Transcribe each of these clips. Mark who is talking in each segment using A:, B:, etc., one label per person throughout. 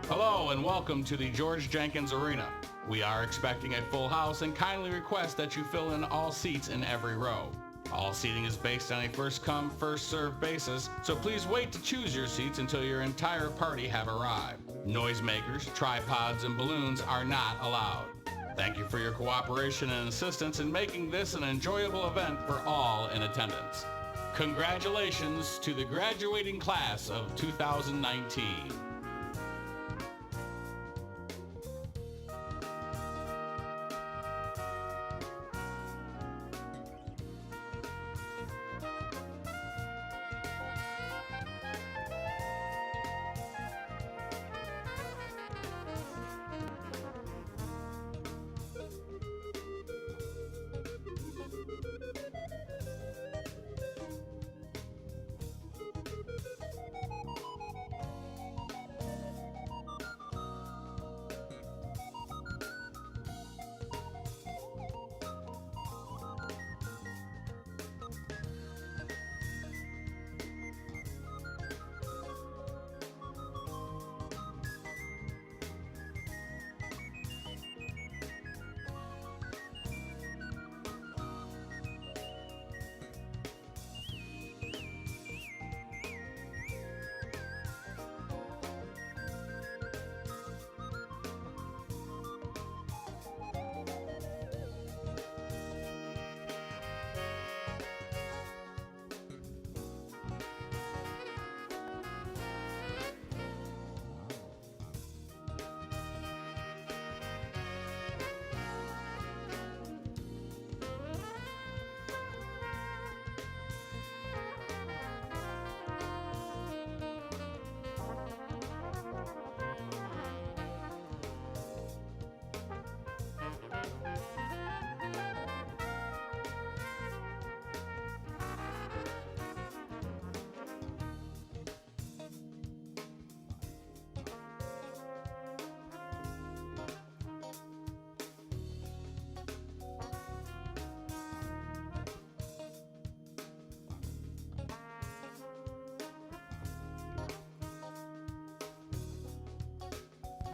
A: Hello and welcome to the George Jenkins Arena. We are expecting a full house and kindly request that you fill in all seats in every row. All seating is based on a first-come, first-served basis, so please wait to choose your seats until your entire party have arrived. Noisemakers, tripods, and balloons are not allowed. Thank you for your cooperation and assistance in making this an enjoyable event for all in attendance. Congratulations to the graduating class of 2019.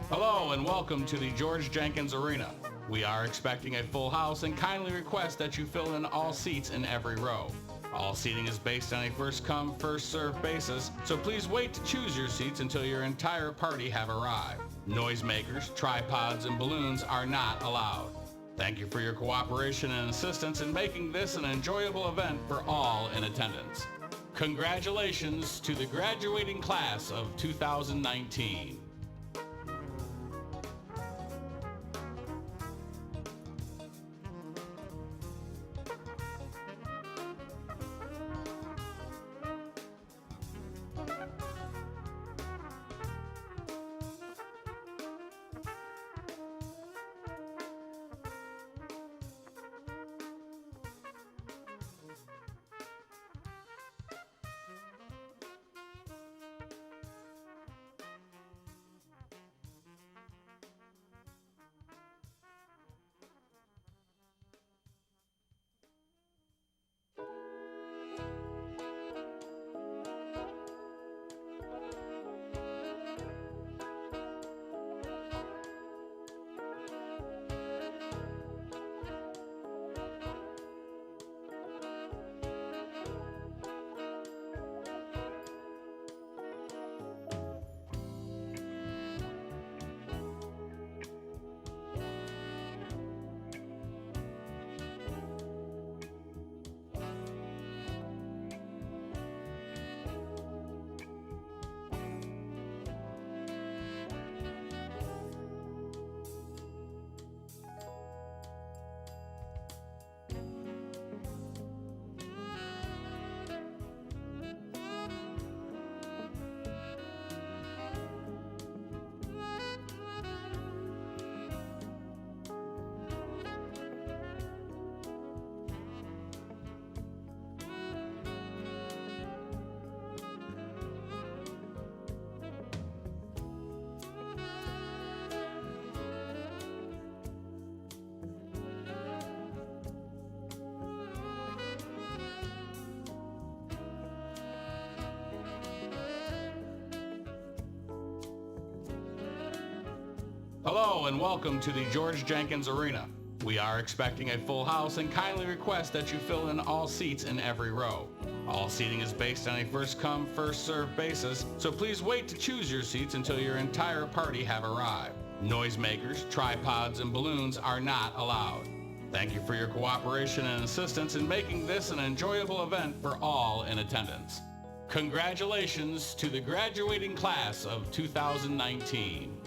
A: Hello and welcome to the George Jenkins Arena. We are expecting a full house and kindly request that you fill in all seats in every row. All seating is based on a first-come, first-served basis, so please wait to choose your seats until your entire party have arrived. Noisemakers, tripods, and balloons are not allowed. Thank you for your cooperation and assistance in making this an enjoyable event for all in attendance. Congratulations to the graduating class of 2019. Hello and welcome to the George Jenkins Arena. We are expecting a full house and kindly request that you fill in all seats in every row. All seating is based on a first come, first served basis, so please wait to choose your seats until your entire party have arrived. Noisemakers, tripods, and balloons are not allowed. Thank you for your cooperation and assistance in making this an enjoyable event for all in attendance. Congratulations to the graduating class of 2019.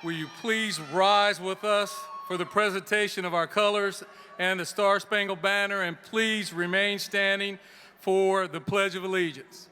B: Will you please rise with us for the presentation of our colors and the Star-Spangled Banner, and please remain standing for the Pledge of Allegiance.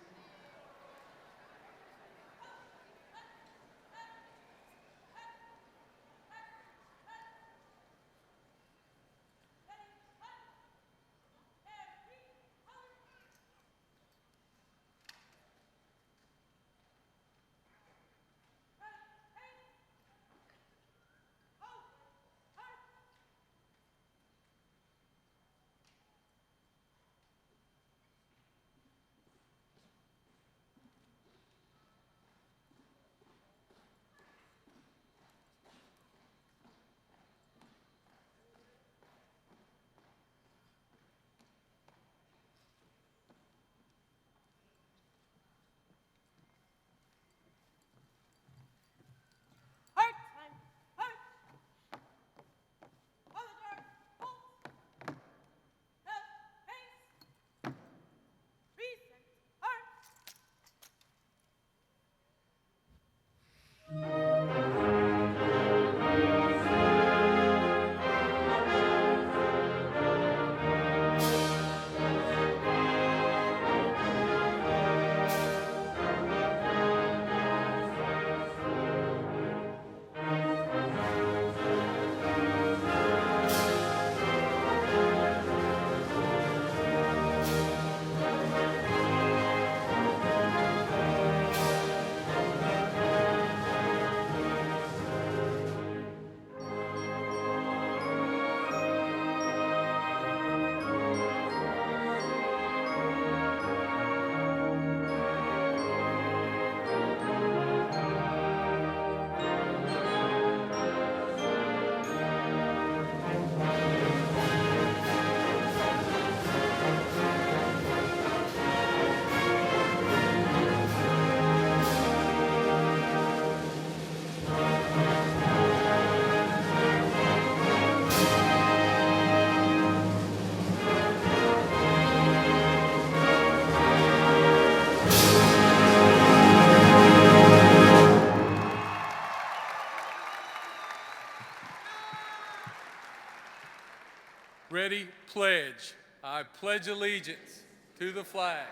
B: Ready, pledge. I pledge allegiance to the flag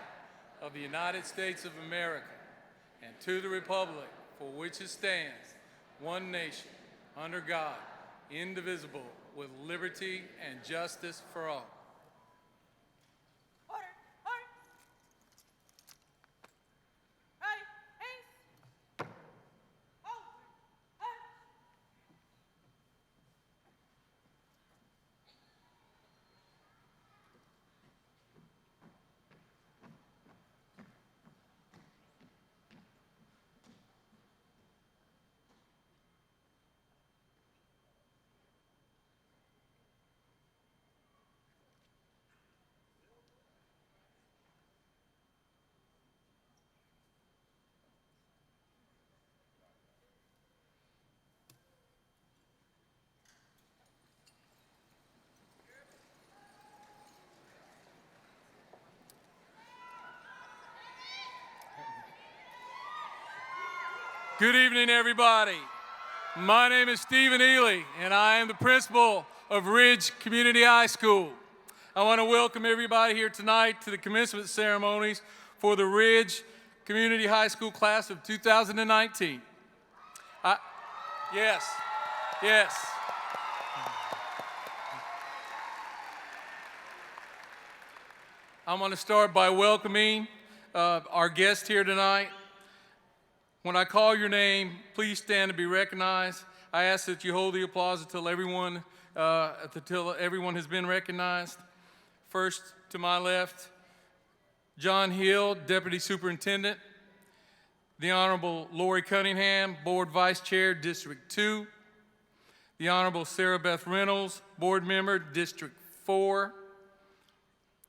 B: of the United States of America and to the republic for which it stands, one nation, under God, indivisible, with liberty and justice for all. Good evening, everybody. My name is Stephen Ely, and I am the principal of Ridge Community High School. I want to welcome everybody here tonight to the commencement ceremonies for the Ridge Community High School class of 2019. Yes. I'm going to start by welcoming our guest here tonight. When I call your name, please stand to be recognized. I ask that you hold the applause until everyone has been recognized. First, to my left, John Hill, Deputy Superintendent. The Honorable Lori Cunningham, Board Vice Chair, District 2. The Honorable Sarah Beth Reynolds, Board Member, District 4.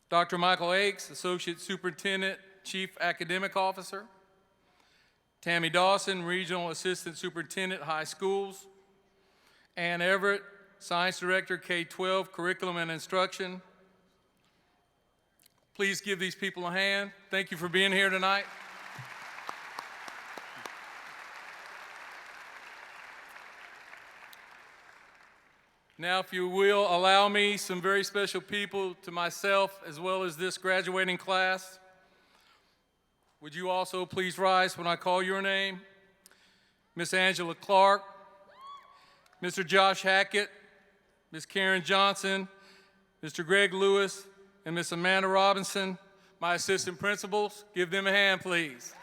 B: Dr. Michael Akes, Associate Superintendent, Chief Academic Officer. Tammy Dawson, Regional Assistant Superintendent, High Schools. Ann Everett, Science Director, K-12, Curriculum and Instruction. Please give these people a hand. Thank you for being here tonight. Now, if you will, allow me some very special people to myself as well as this graduating class. Would you also please rise when I call your name? Miss Angela Clark, Mr. Josh Hackett, Miss Karen Johnson, Mr. Greg Lewis, and Miss Amanda Robinson, my assistant principals. Give them a hand, please.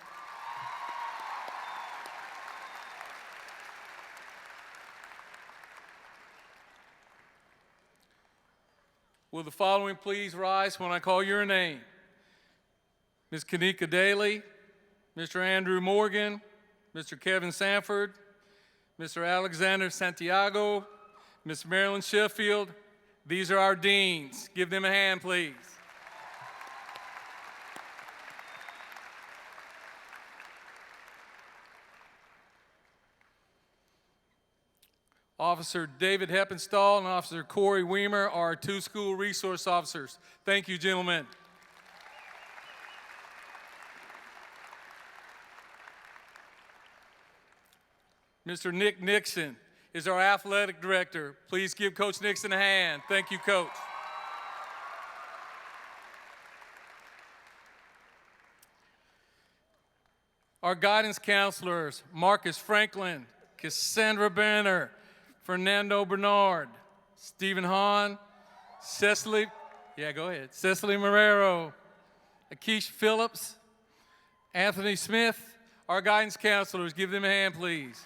B: Will the following please rise when I call your name? Ms. Kanika Daly, Mr. Andrew Morgan, Mr. Kevin Sanford, Mr. Alexander Santiago, Ms. Marilyn Sheffield. These are our deans. Give them a hand, please. Officer David Heppenstall and Officer Corey Weimer are our two school resource officers. Thank you, gentlemen. Mr. Nick Nixon is our athletic director. Please give Coach Nixon a hand. Thank you, Coach. Our guidance counselors, Marcus Franklin, Cassandra Banner, Fernando Bernard, Stephen Hahn, Cecily Marrero, Akish Phillips, Anthony Smith, our guidance counselors. Give them a hand, please.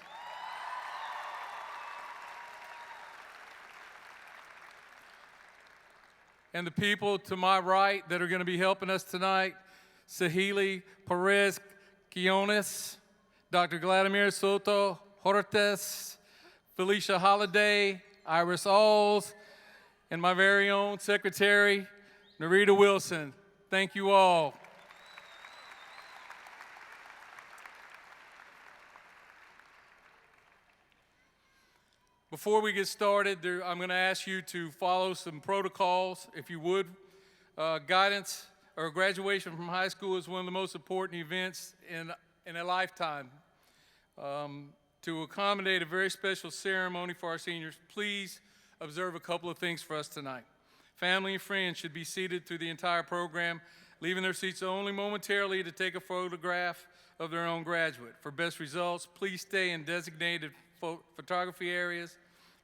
B: And the people to my right that are going to be helping us tonight, Sahili Perez Quiones, Dr. Vladimir Soto Hortes, Felicia Holliday, Iris Alls, and my very own secretary, Narita Wilson. Thank you all. Before we get started, I'm going to ask you to follow some protocols, if you would. Guidance or graduation from high school is one of the most important events in a lifetime. To accommodate a very special ceremony for our seniors, please observe a couple of things for us tonight. Family and friends should be seated through the entire program, leaving their seats only momentarily to take a photograph of their own graduate. For best results, please stay in designated photography areas.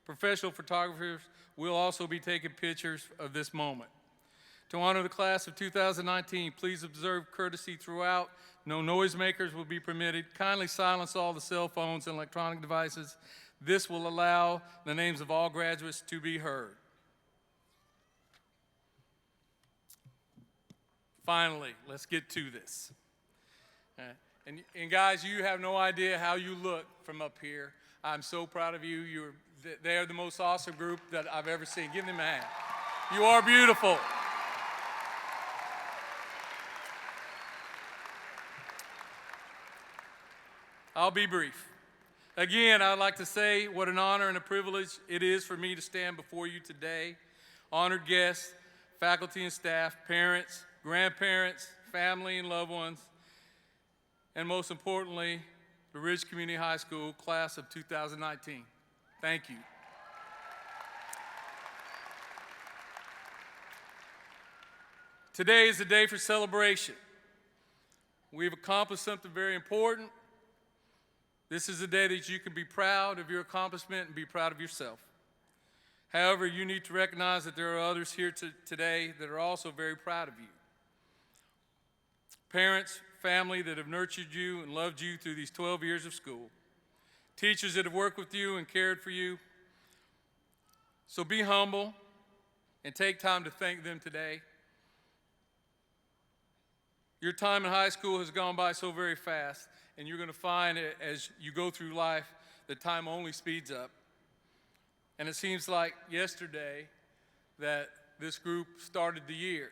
B: Professional photographers will also be taking pictures of this moment. To honor the class of 2019, please observe courtesy throughout. No noisemakers will be permitted. Kindly silence all the cell phones and electronic devices. This will allow the names of all graduates to be heard. Finally, let's get to this. And guys, you have no idea how you look from up here. I'm so proud of you. They're the most awesome group that I've ever seen. Give them a hand. You are beautiful. I'll be brief. Again, I'd like to say what an honor and a privilege it is for me to stand before you today. Honored guests, faculty and staff, parents, grandparents, family and loved ones, and most importantly, the Ridge Community High School class of 2019. Thank you. Today is a day for celebration. We've accomplished something very important. This is a day that you can be proud of your accomplishment and be proud of yourself. However, you need to recognize that there are others here today that are also very proud of you. Parents, family that have nurtured you and loved you through these 12 years of school. Teachers that have worked with you and cared for you. So be humble and take time to thank them today. Your time in high school has gone by so very fast, and you're going to find as you go through life that time only speeds up. And it seems like yesterday that this group started the year.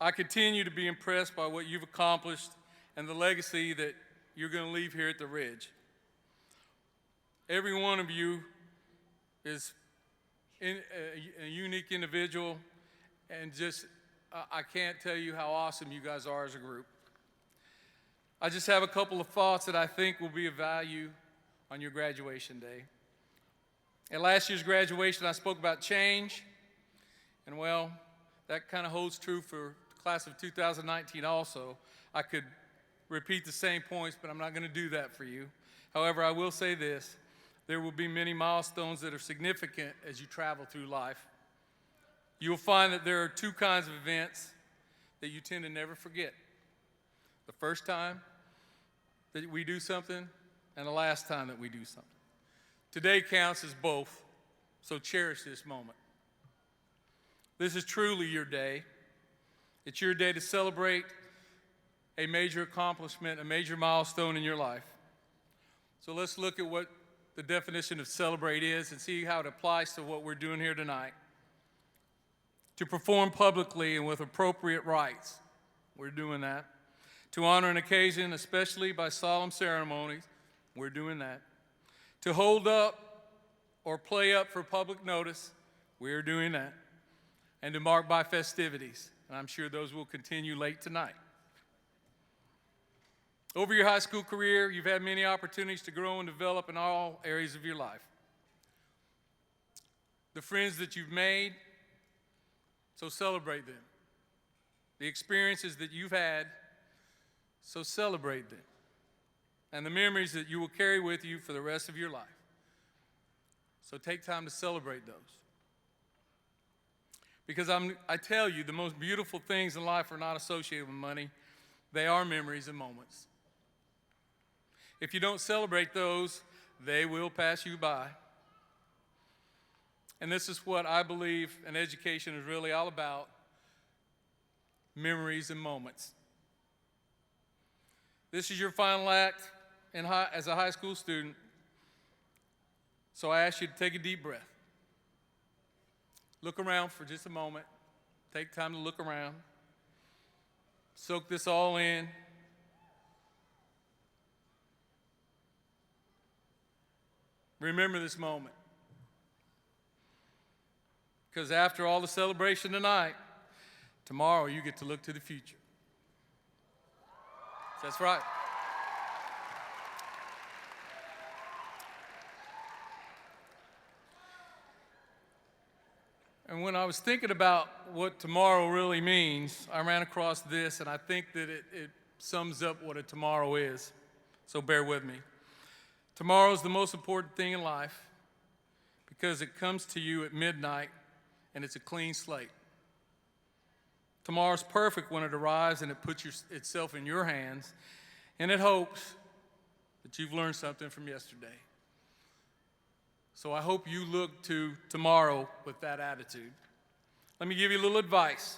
B: I continue to be impressed by what you've accomplished and the legacy that you're going to leave here at the Ridge. Every one of you is a unique individual, and just I can't tell you how awesome you guys are as a group. I just have a couple of thoughts that I think will be of value on your graduation day. At last year's graduation, I spoke about change, and well, that kind of holds true for the class of 2019 also. I could repeat the same points, but I'm not going to do that for you. However, I will say this. There will be many milestones that are significant as you travel through life. You'll find that there are two kinds of events that you tend to never forget. The first time that we do something and the last time that we do something. Today counts as both, so cherish this moment. This is truly your day. It's your day to celebrate a major accomplishment, a major milestone in your life. So let's look at what the definition of celebrate is and see how it applies to what we're doing here tonight. To perform publicly and with appropriate rites, we're doing that. To honor an occasion, especially by solemn ceremonies, we're doing that. To hold up or play up for public notice, we're doing that. And to mark by festivities, and I'm sure those will continue late tonight. Over your high school career, you've had many opportunities to grow and develop in all areas of your life. The friends that you've made, so celebrate them. The experiences that you've had, so celebrate them. And the memories that you will carry with you for the rest of your life. So take time to celebrate those. Because I tell you, the most beautiful things in life are not associated with money. They are memories and moments. If you don't celebrate those, they will pass you by. And this is what I believe an education is really all about, memories and moments. This is your final act as a high school student, so I ask you to take a deep breath. Look around for just a moment. Take time to look around. Soak this all in. Remember this moment. Because after all the celebration tonight, tomorrow you get to look to the future. That's right. And when I was thinking about what tomorrow really means, I ran across this, and I think that it sums up what a tomorrow is. So bear with me. Tomorrow is the most important thing in life because it comes to you at midnight and it's a clean slate. Tomorrow's perfect when it arrives and it puts itself in your hands, and it hopes that you've learned something from yesterday. So I hope you look to tomorrow with that attitude. Let me give you a little advice.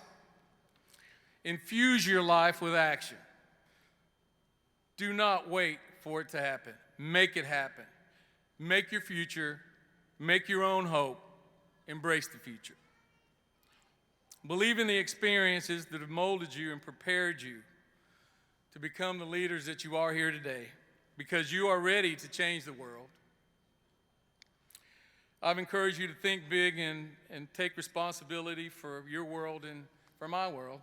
B: Infuse your life with action. Do not wait for it to happen. Make it happen. Make your future. Make your own hope. Embrace the future. Believe in the experiences that have molded you and prepared you to become the leaders that you are here today, because you are ready to change the world. I've encouraged you to think big and take responsibility for your world and for my world,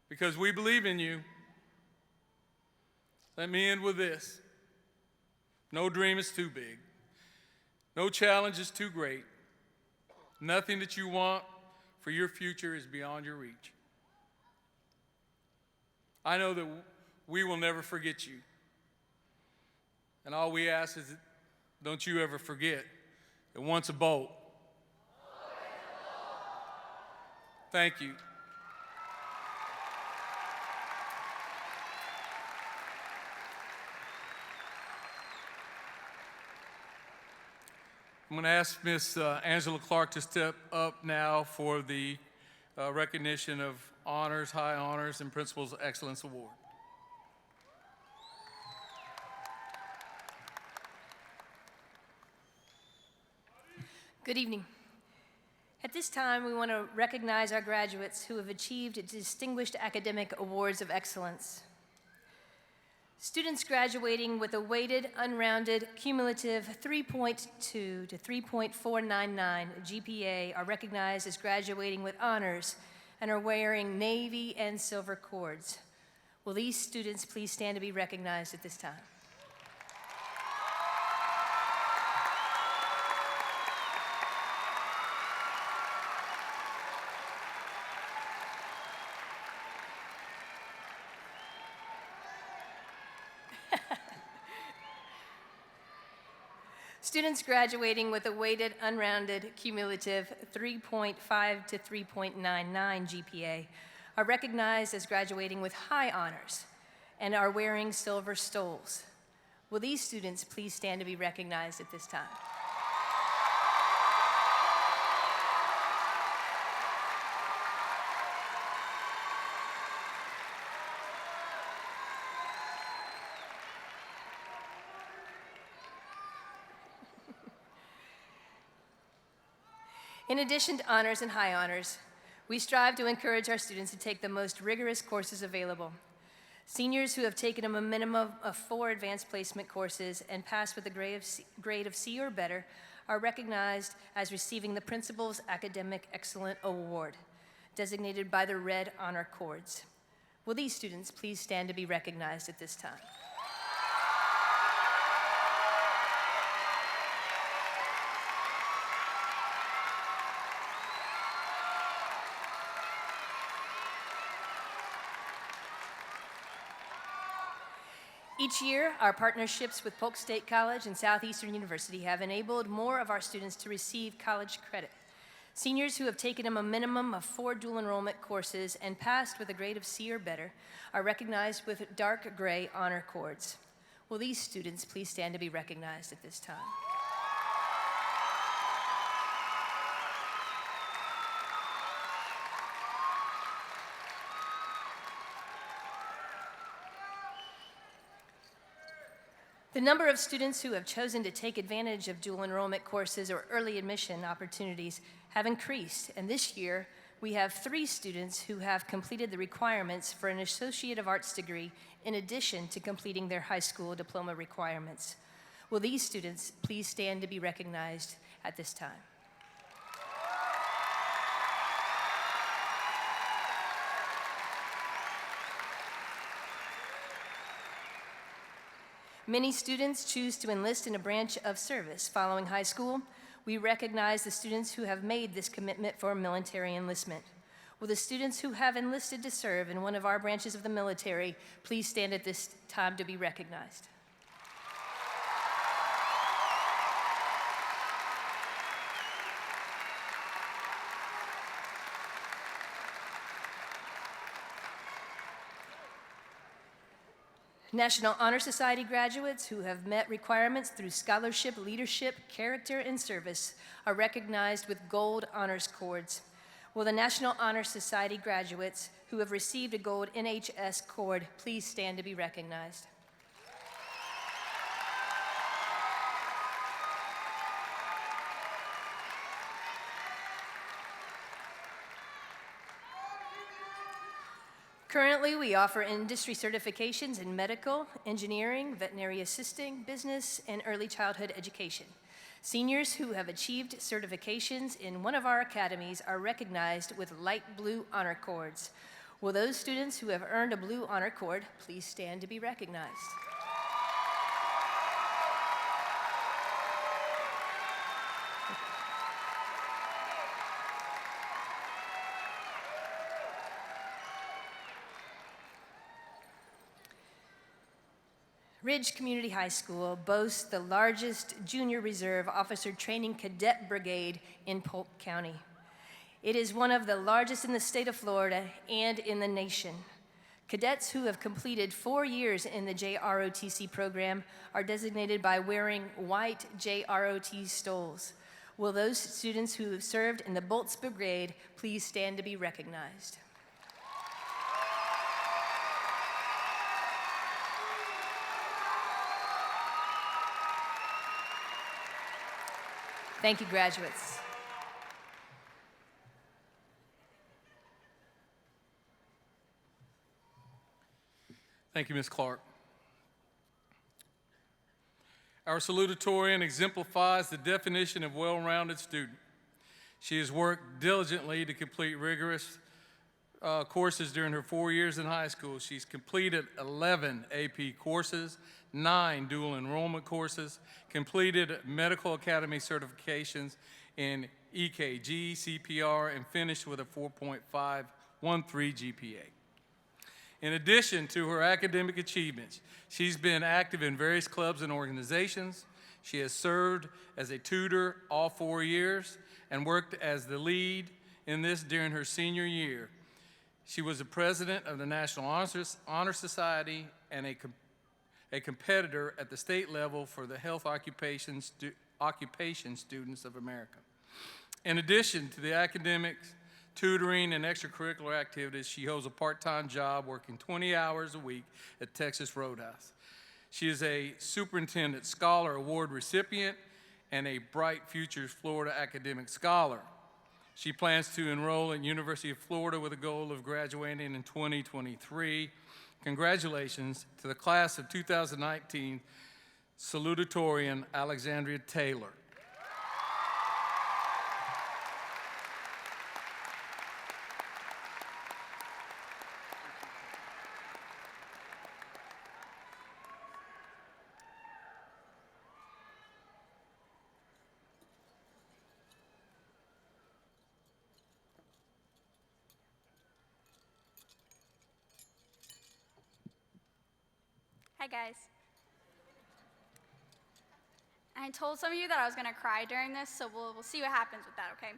B: because we believe in you. Let me end with this. No dream is too big. No challenge is too great. Nothing that you want for your future is beyond your reach. I know that we will never forget you. And all we ask is that don't you ever forget that once a Bolt. Thank you. I'm going to ask Miss Angela Clark to step up now for the recognition of honors, high honors, and Principal's Excellence Award.
C: Good evening. At this time, we want to recognize our graduates who have achieved distinguished academic awards of excellence. Students graduating with a weighted, unrounded, cumulative 3.2 to 3.499 GPA are recognized as graduating with honors and are wearing navy and silver cords. Will these students please stand to be recognized at this time? Students graduating with a weighted unrounded cumulative 3.5 to 3.99 GPA are recognized as graduating with high honors and are wearing silver stoles. Will these students please stand to be recognized at this time? In addition to honors and high honors, we strive to encourage our students to take the most rigorous courses available. Seniors who have taken a minimum of 4 advanced placement courses and passed with a grade of C or better are recognized as receiving the Principal's Academic Excellence Award, designated by the Red Honor Cords. Will these students please stand to be recognized at this time? Each year, our partnerships with Polk State College and Southeastern University have enabled more of our students to receive college credit. Seniors who have taken a minimum of 4 dual enrollment courses and passed with a grade of C or better are recognized with dark gray honor cords. Will these students please stand to be recognized at this time? The number of students who have chosen to take advantage of dual enrollment courses or early admission opportunities have increased, and this year we have 3 students who have completed the requirements for an Associate of Arts degree in addition to completing their high school diploma requirements. Will these students please stand to be recognized at this time? Many students choose to enlist in a branch of service following high school. We recognize the students who have made this commitment for military enlistment. Will the students who have enlisted to serve in one of our branches of the military please stand at this time to be recognized? National Honor Society graduates who have met requirements through scholarship, leadership, character, and service are recognized with gold honors cords. Will the National Honor Society graduates who have received a gold NHS cord please stand to be recognized? Currently, we offer industry certifications in medical, engineering, veterinary assisting, business, and early childhood education. Seniors who have achieved certifications in one of our academies are recognized with light blue honor cords. Will those students who have earned a blue honor cord please stand to be recognized? Ridge Community High School boasts the largest junior reserve officer training cadet brigade in Polk County. It is one of the largest in the state of Florida and in the nation. Cadets who have completed 4 years in the JROTC program are designated by wearing white JROT stoles. Will those students who have served in the Bolts Brigade please stand to be recognized? Thank you, graduates.
B: Thank you, Ms. Clark. Our salutatorian exemplifies the definition of well-rounded student. She has worked diligently to complete rigorous courses during her 4 years in high school. She's completed 11 AP courses, 9 dual enrollment courses, completed medical academy certifications in EKG, CPR, and finished with a 4.513 GPA. In addition to her academic achievements, she's been active in various clubs and organizations. She has served as a tutor all 4 years and worked as the lead in this during her senior year. She was the president of the National Honor Society and a competitor at the state level for the Health Occupation Students of America. In addition to the academics, tutoring, and extracurricular activities, she holds a part-time job working 20 hours a week at Texas Roadhouse. She is a Superintendent Scholar Award recipient and a Bright Futures Florida Academic Scholar. She plans to enroll at University of Florida with a goal of graduating in 2023. Congratulations to the class of 2019 salutatorian Alexandria Taylor.
D: Hi, guys. I told some of you that I was going to cry during this, so we'll see what happens with that, okay?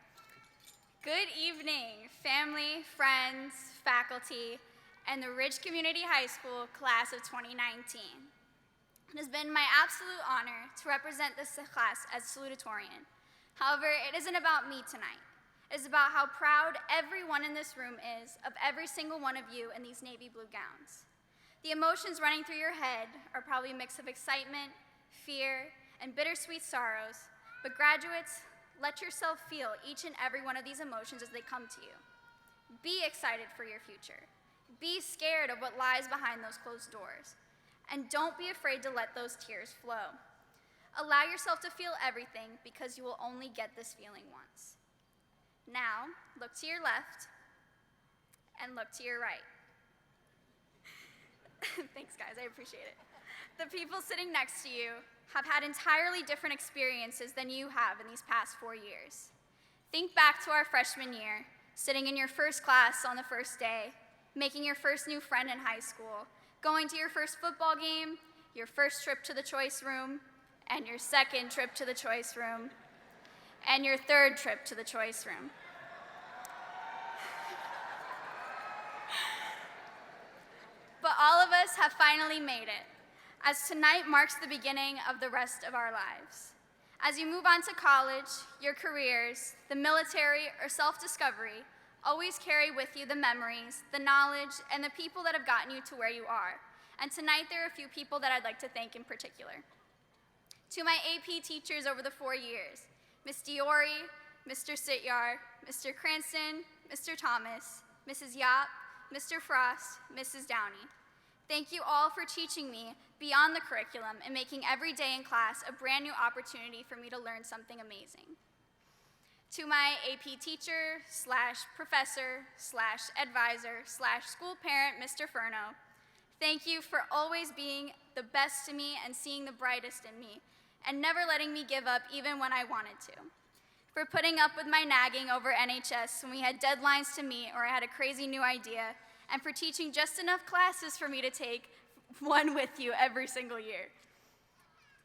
D: Good evening, family, friends, faculty, and the Ridge Community High School class of 2019. It has been my absolute honor to represent this class as salutatorian. However, it isn't about me tonight. It is about how proud everyone in this room is of every single one of you in these navy blue gowns. The emotions running through your head are probably a mix of excitement, fear, and bittersweet sorrows, but graduates, let yourself feel each and every one of these emotions as they come to you. Be excited for your future. Be scared of what lies behind those closed doors. And don't be afraid to let those tears flow. Allow yourself to feel everything because you will only get this feeling once. Now, look to your left and look to your right. Thanks, guys, I appreciate it. The people sitting next to you have had entirely different experiences than you have in these past 4 years. Think back to our freshman year, sitting in your first class on the first day, making your first new friend in high school, going to your first football game, your first trip to the choice room, and your second trip to the choice room, and your third trip to the choice room. But all of us have finally made it, as tonight marks the beginning of the rest of our lives. As you move on to college, your careers, the military, or self-discovery, always carry with you the memories, the knowledge, and the people that have gotten you to where you are. And tonight there are a few people that I'd like to thank in particular. To my AP teachers over the 4 years, Ms. Diori, Mr. Sityar, Mr. Cranston, Mr. Thomas, Mrs. Yap, Mr. Frost, Mrs. Downey. Thank you all for teaching me beyond the curriculum and making every day in class a brand new opportunity for me to learn something amazing. To my AP teacher / professor / advisor / school parent, Mr. Furno, thank you for always being the best to me and seeing the brightest in me and never letting me give up even when I wanted to. For putting up with my nagging over NHS when we had deadlines to meet or I had a crazy new idea, and for teaching just enough classes for me to take one with you every single year.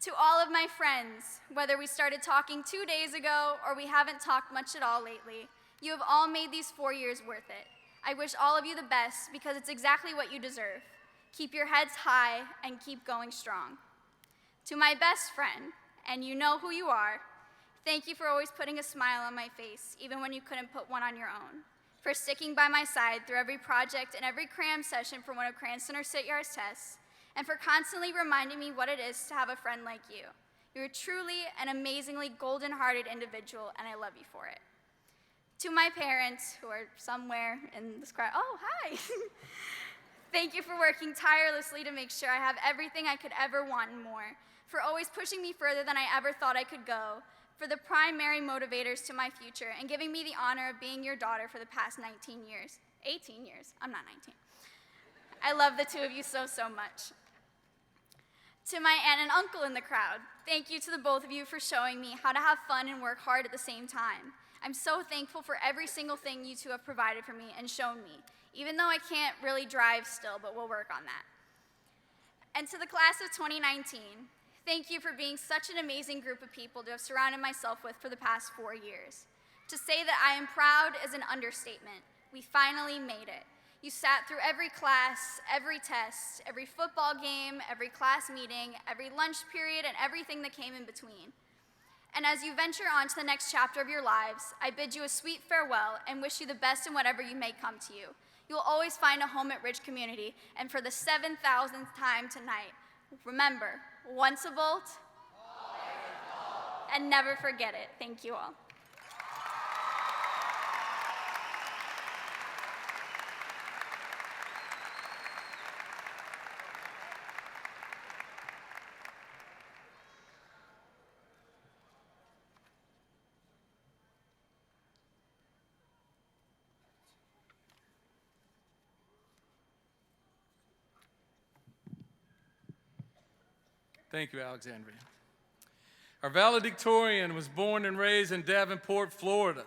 D: To all of my friends, whether we started talking 2 days ago or we haven't talked much at all lately, you have all made these 4 years worth it. I wish all of you the best because it's exactly what you deserve. Keep your heads high and keep going strong. To my best friend, and you know who you are, thank you for always putting a smile on my face, even when you couldn't put one on your own. For sticking by my side through every project and every cram session for one of Cranston or Sityar's tests, and for constantly reminding me what it is to have a friend like you. You're truly an amazingly golden-hearted individual, and I love you for it. To my parents, who are somewhere in this crowd, oh, hi. Thank you for working tirelessly to make sure I have everything I could ever want and more, for always pushing me further than I ever thought I could go, for the primary motivators to my future, and giving me the honor of being your daughter for the past 18 years. I'm not 19. I love the two of you so, so much. To my aunt and uncle in the crowd, thank you to the both of you for showing me how to have fun and work hard at the same time. I'm so thankful for every single thing you two have provided for me and shown me, even though I can't really drive still, but we'll work on that. And to the class of 2019, Thank you for being such an amazing group of people to have surrounded myself with for the past 4 years. To say that I am proud is an understatement. We finally made it. You sat through every class, every test, every football game, every class meeting, every lunch period, and everything that came in between. And as you venture on to the next chapter of your lives, I bid you a sweet farewell and wish you the best in whatever you may come to you. You will always find a home at Ridge Community, and for the 7,000th time tonight, remember, once a Volt, and never forget it. Thank you all.
B: Thank you, Alexandria. Our valedictorian was born and raised in Davenport, Florida.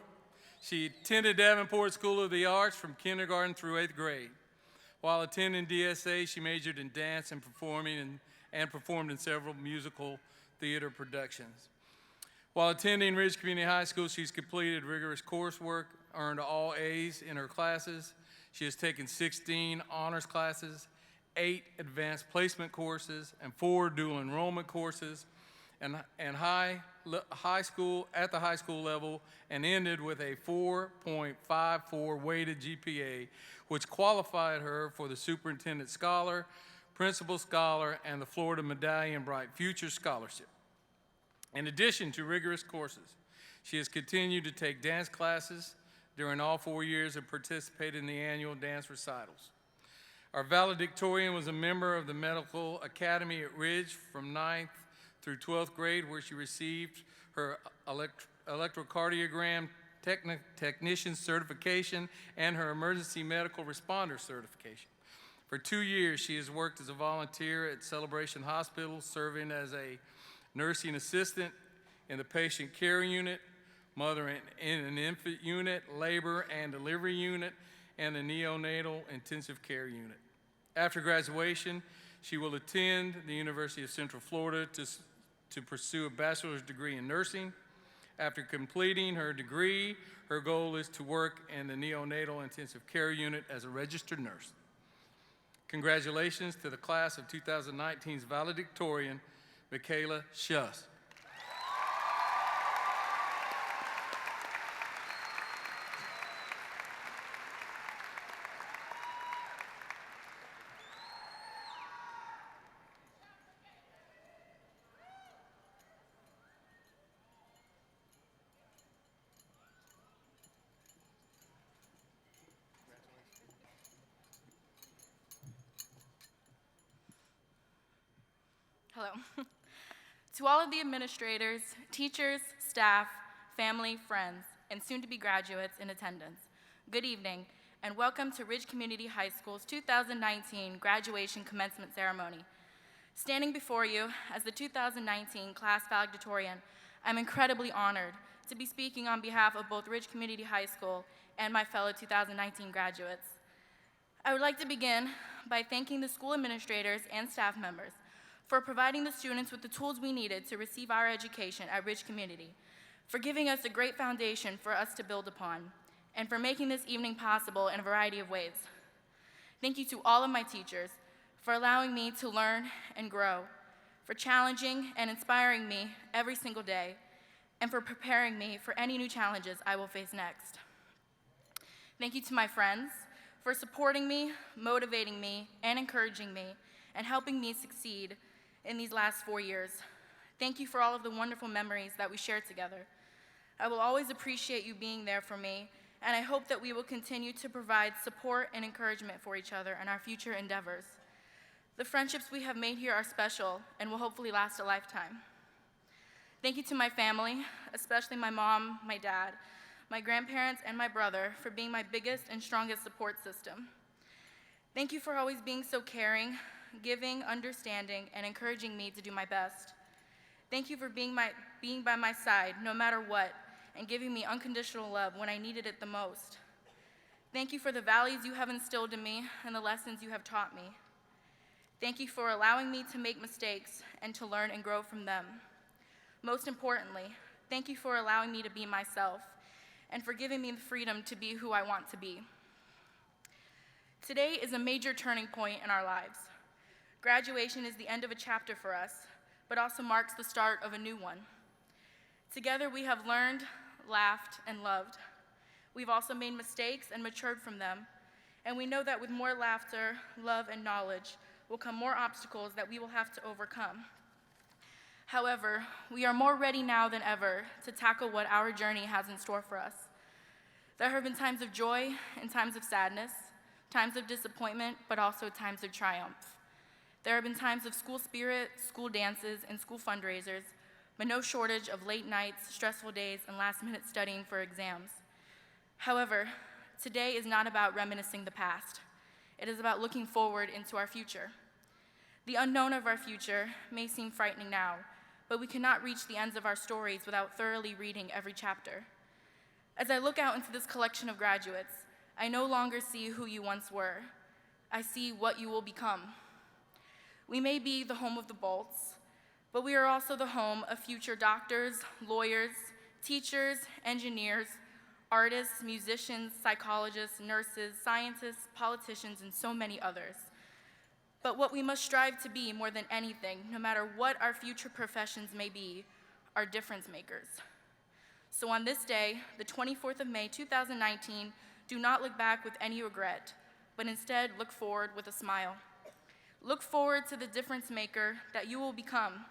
B: She attended Davenport School of the Arts from kindergarten through 8th grade. While attending DSA, she majored in dance and performed in several musical theater productions. While attending Ridge Community High School, she's completed rigorous coursework, earned all A's in her classes. She has taken 16 honors classes, 8 advanced placement courses, and 4 dual enrollment courses, and high school at the high school level, and ended with a 4.54 weighted GPA, which qualified her for the Superintendent Scholar, Principal Scholar, and the Florida Medallion Bright Future Scholarship. In addition to rigorous courses, she has continued to take dance classes during all 4 years and participated in the annual dance recitals. Our valedictorian was a member of the Medical Academy at Ridge from 9th through 12th grade, where she received her electrocardiogram technician certification and her emergency medical responder certification. For 2 years, she has worked as a volunteer at Celebration Hospital, serving as a nursing assistant in the patient care unit, mother and infant unit, labor and delivery unit, and the neonatal intensive care unit. After graduation, she will attend the University of Central Florida to pursue a bachelor's degree in nursing. After completing her degree, her goal is to work in the neonatal intensive care unit as a registered nurse. Congratulations to the class of 2019's valedictorian, Michaela Schuss.
E: Hello. To all of the administrators, teachers, staff, family, friends, and soon-to-be graduates in attendance, good evening, and welcome to Ridge Community High School's 2019 graduation commencement ceremony. Standing before you as the 2019 class valedictorian, I'm incredibly honored to be speaking on behalf of both Ridge Community High School and my fellow 2019 graduates. I would like to begin by thanking the school administrators and staff members for providing the students with the tools we needed to receive our education at Ridge Community, for giving us a great foundation for us to build upon, and for making this evening possible in a variety of ways. Thank you to all of my teachers for allowing me to learn and grow, for challenging and inspiring me every single day, and for preparing me for any new challenges I will face next. Thank you to my friends for supporting me, motivating me, and encouraging me, and helping me succeed in these last 4 years. Thank you for all of the wonderful memories that we shared together. I will always appreciate you being there for me, and I hope that we will continue to provide support and encouragement for each other in our future endeavors. The friendships we have made here are special and will hopefully last a lifetime. Thank you to my family, especially my mom, my dad, my grandparents, and my brother for being my biggest and strongest support system. Thank you for always being so caring, giving, understanding, and encouraging me to do my best. Thank you for being by my side no matter what, and giving me unconditional love when I needed it the most. Thank you for the values you have instilled in me and the lessons you have taught me. Thank you for allowing me to make mistakes and to learn and grow from them. Most importantly, thank you for allowing me to be myself and for giving me the freedom to be who I want to be. Today is a major turning point in our lives. Graduation is the end of a chapter for us, but also marks the start of a new one. Together we have learned, laughed, and loved. We've also made mistakes and matured from them, and we know that with more laughter, love, and knowledge will come more obstacles that we will have to overcome. However, we are more ready now than ever to tackle what our journey has in store for us. There have been times of joy and times of sadness, times of disappointment, but also times of triumph. There have been times of school spirit, school dances, and school fundraisers, but no shortage of late nights, stressful days, and last-minute studying for exams. However, today is not about reminiscing the past. It is about looking forward into our future. The unknown of our future may seem frightening now, but we cannot reach the ends of our stories without thoroughly reading every chapter. As I look out into this collection of graduates, I no longer see who you once were. I see what you will become. We may be the home of the Bolts, but we are also the home of future doctors, lawyers, teachers, engineers, artists, musicians, psychologists, nurses, scientists, politicians, and so many others. But what we must strive to be more than anything, no matter what our future professions may be, are difference makers. So on this day, the 24th of May, 2019, do not look back with any regret, but instead look forward with a smile. Look forward to the difference maker that you will become.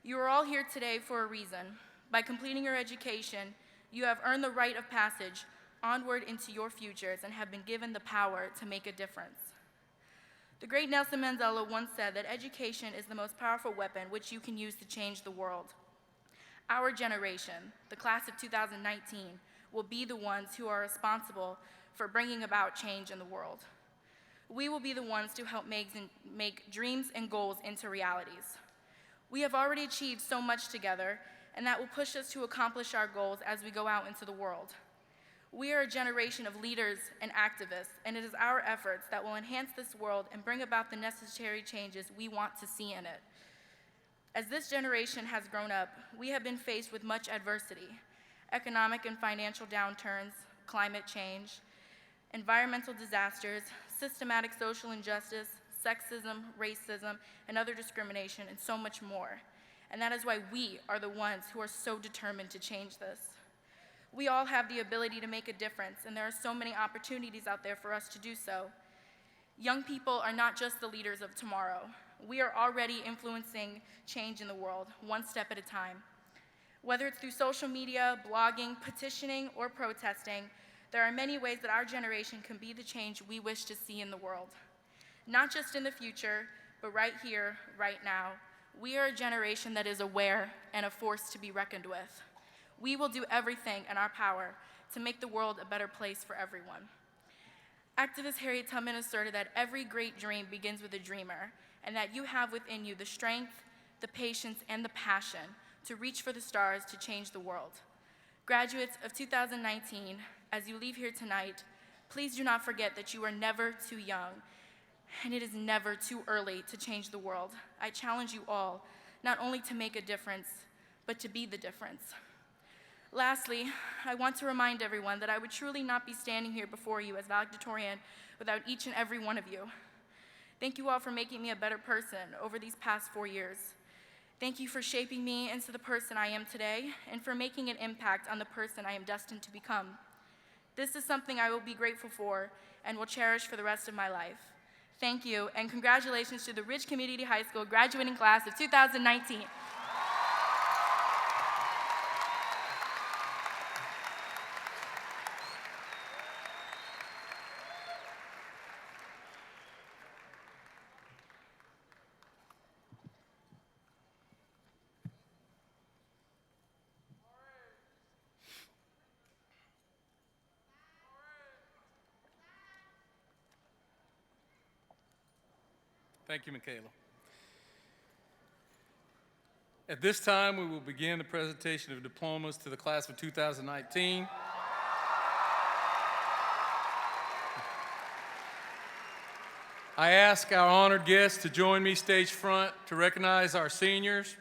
E: You are all here today for a reason. By completing your education, you have earned the rite of passage onward into your futures and have been given the power to make a difference. The great Nelson Mandela once said that education is the most powerful weapon which you can use to change the world. Our generation, the class of 2019, will be the ones who are responsible for bringing about change in the world. We will be the ones to help make dreams and goals into realities. We have already achieved so much together, and that will push us to accomplish our goals as we go out into the world. We are a generation of leaders and activists, and it is our efforts that will enhance this world and bring about the necessary changes we want to see in it. As this generation has grown up, we have been faced with much adversity: economic and financial downturns, climate change, environmental disasters, systematic social injustice, sexism, racism, and other discrimination, and so much more. And that is why we are the ones who are so determined to change this. We all have the ability to make a difference, and there are so many opportunities out there for us to do so. Young people are not just the leaders of tomorrow. We are already influencing change in the world, one step at a time. Whether it's through social media, blogging, petitioning, or protesting, there are many ways that our generation can be the change we wish to see in the world. Not just in the future, but right here, right now. We are a generation that is aware and a force to be reckoned with. We will do everything in our power to make the world a better place for everyone. Activist Harriet Tubman asserted that every great dream begins with a dreamer, and that you have within you the strength, the patience, and the passion to reach for the stars to change the world. Graduates of 2019, as you leave here tonight, please do not forget that you are never too young, and it is never too early to change the world. I challenge you all, not only to make a difference, but to be the difference. Lastly, I want to remind everyone that I would truly not be standing here before you as valedictorian without each and every one of you. Thank you all for making me a better person over these past 4 years. Thank you for shaping me into the person I am today and for making an impact on the person I am destined to become. This is something I will be grateful for and will cherish for the rest of my life. Thank you, and congratulations to the Ridge Community High School graduating class of 2019.
B: Thank you, Michaela. At this time, we will begin the presentation of diplomas to the class of 2019. I ask our honored guests to join me stage front to recognize our seniors.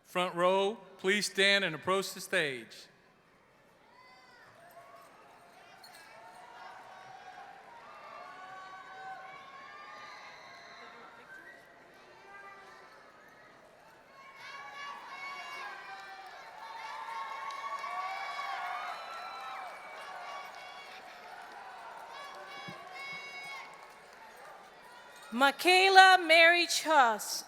B: Front row, please stand and approach the stage.
F: Michaela Mary Chuss.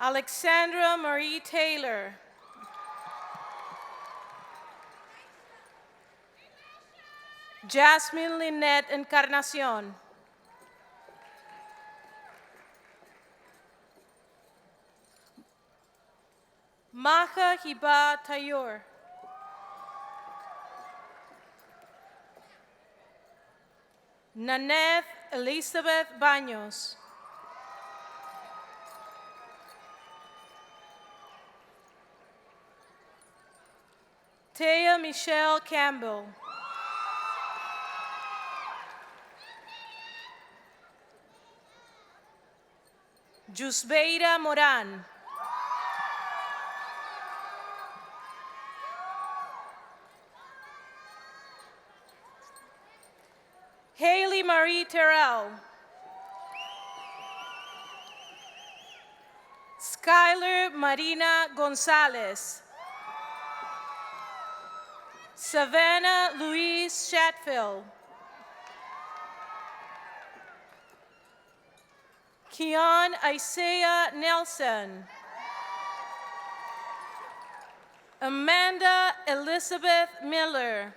F: Alexandra Marie Taylor. Jasmine Lynette Encarnacion. Maha Hiba Tayor. Naneth Elizabeth Baños. Taya Michelle Campbell. Jusbeira Moran. Haley Marie Terrell. Skylar Marina Gonzalez. Savannah Louise Shatfield. Keon Isaiah Nelson. Amanda Elizabeth Miller.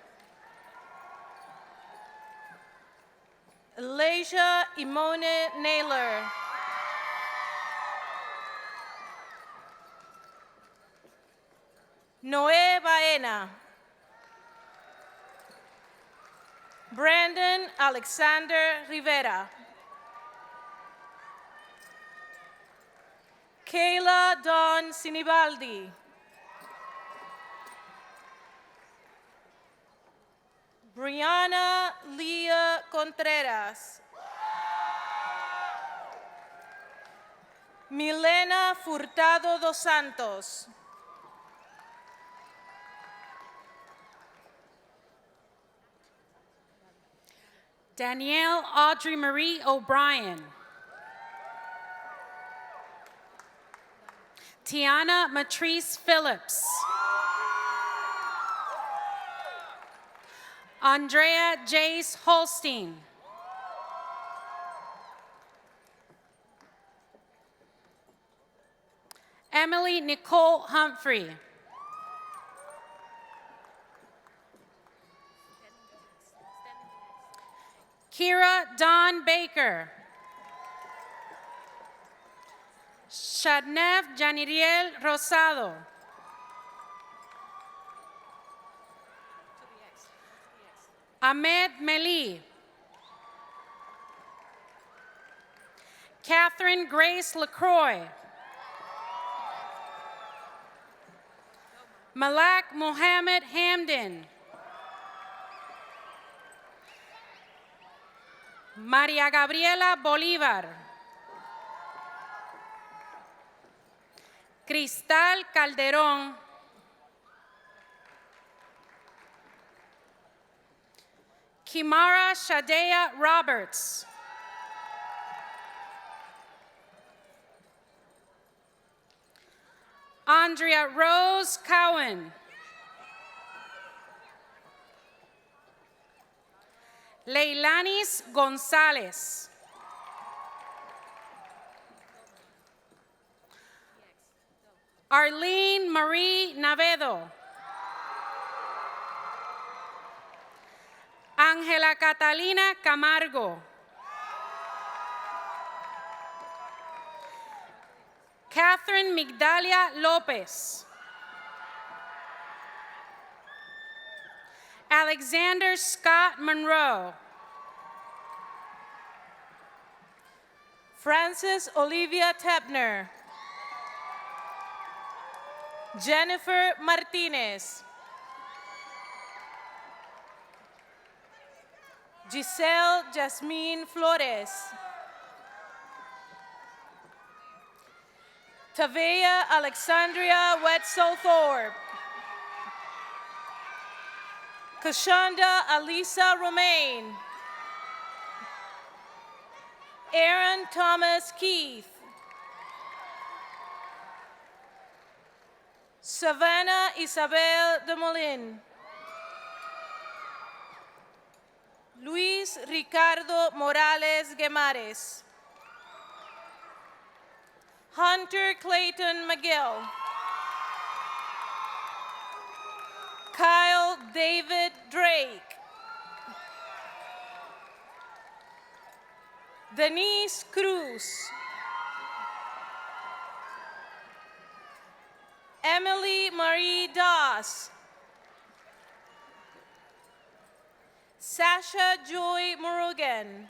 F: Elijah Imone Naylor. Noé Baena. Brandon Alexander Rivera. Kayla Dawn Sinibaldi. Brianna Leah Contreras. Milena Furtado dos Santos.
G: Danielle Audrey Marie O'Brien. Tiana Matrice Phillips. Andrea Jace Holstein. Emily Nicole Humphrey. Kira Dawn Baker. Shadnev Janiriel Rosado. Ahmed Meli. Catherine Grace LaCroix. Malak Mohammed Hamden. Maria Gabriela Bolívar. Cristal Calderón. Kimara Shadea Roberts. Andrea Rose Cowan. Leilanis Gonzalez. Arlene Marie Navedo. Ángela Catalina Camargo. Catherine Migdalia Lopez. Alexander Scott Monroe.
F: Frances Olivia Tepner. Jennifer Martinez. Giselle Jasmine Flores. Tavea Alexandria Wetzel Thorpe. Kashonda Alisa Romaine. Aaron Thomas Keith. Savannah Isabel de Molin. Luis Ricardo Morales Guemares. Hunter Clayton McGill. Kyle David Drake. Denise Cruz. Emily Marie Doss. Sasha Joy Murugan.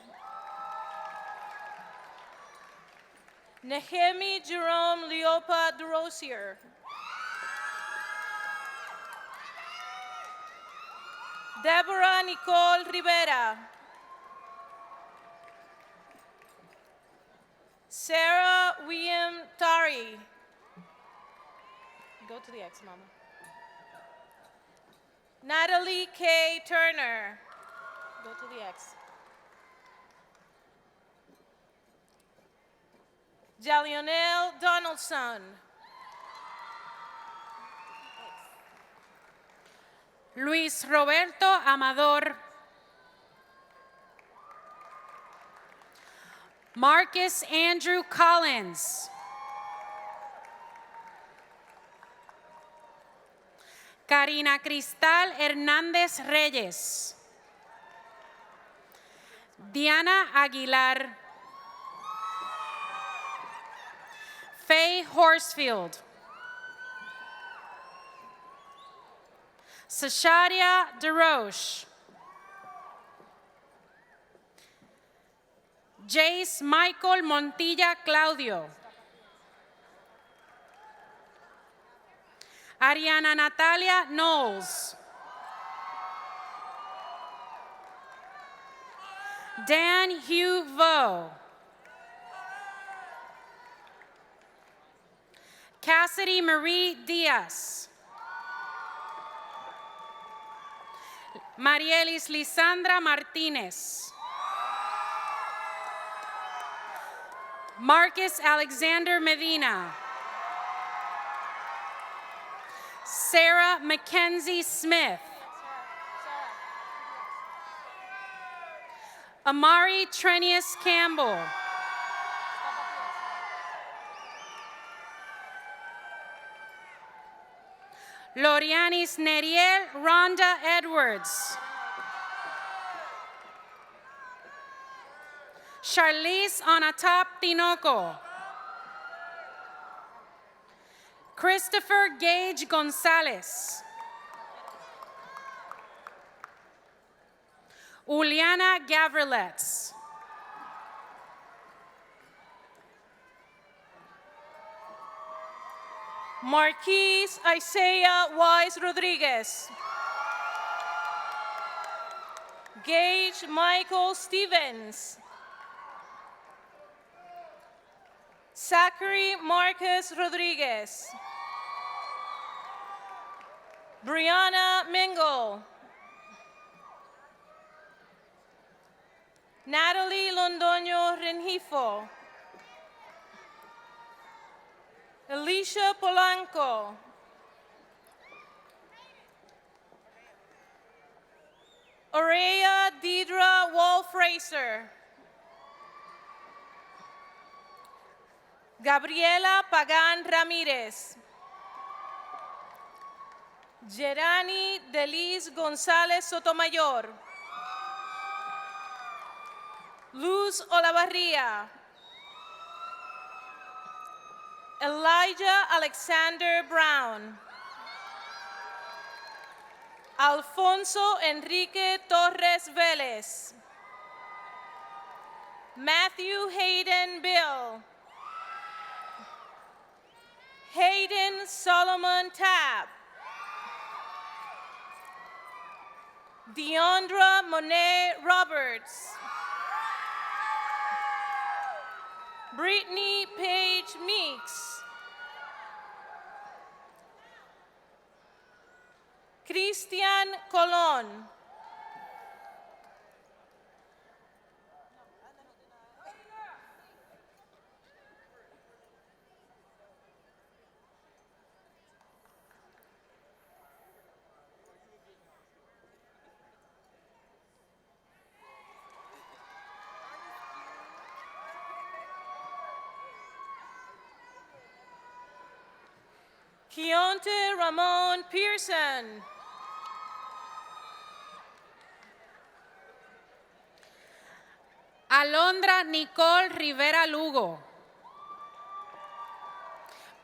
F: Nehemi Jerome Leopa DeRosier. Deborah Nicole Rivera. Sarah William Tari. Go to the X, Mama. Natalie K. Turner. Go to the X. Jalionel Donaldson.
G: Luis Roberto Amador. Marcus Andrew Collins. Karina Cristal Hernández Reyes. Diana Aguilar. Faye Horsfield. Sasharia DeRoche. Jace Michael Montilla Claudio. Ariana Natalia Knowles. Dan Hugh Vo. Cassidy Marie Diaz. Marielis Lisandra Martinez. Marcus Alexander Medina. Sarah Mackenzie Smith. Amari Trenius Campbell. Lorianis Neriel Rhonda Edwards. Charlize Onatop Tinoco. Christopher Gage Gonzalez. Uliana Gavrilets.
F: Marquise Isaiah Wise Rodriguez. Gage Michael Stevens. Zachary Marcus Rodriguez. Brianna Mingle. Natalie Londoño Rengifo. Alicia Polanco. Aurea Deidra Wall-Fraser. Gabriela Pagan Ramirez. Gerani Delis González Sotomayor. Luz Olavarria. Elijah Alexander Brown. Alfonso Enrique Torres Vélez. Matthew Hayden Bill. Hayden Solomon Tapp. Deandra Monet Roberts. Brittany Paige Meeks. Christian Colon. Keontae Ramon Pearson.
G: Alondra Nicole Rivera Lugo.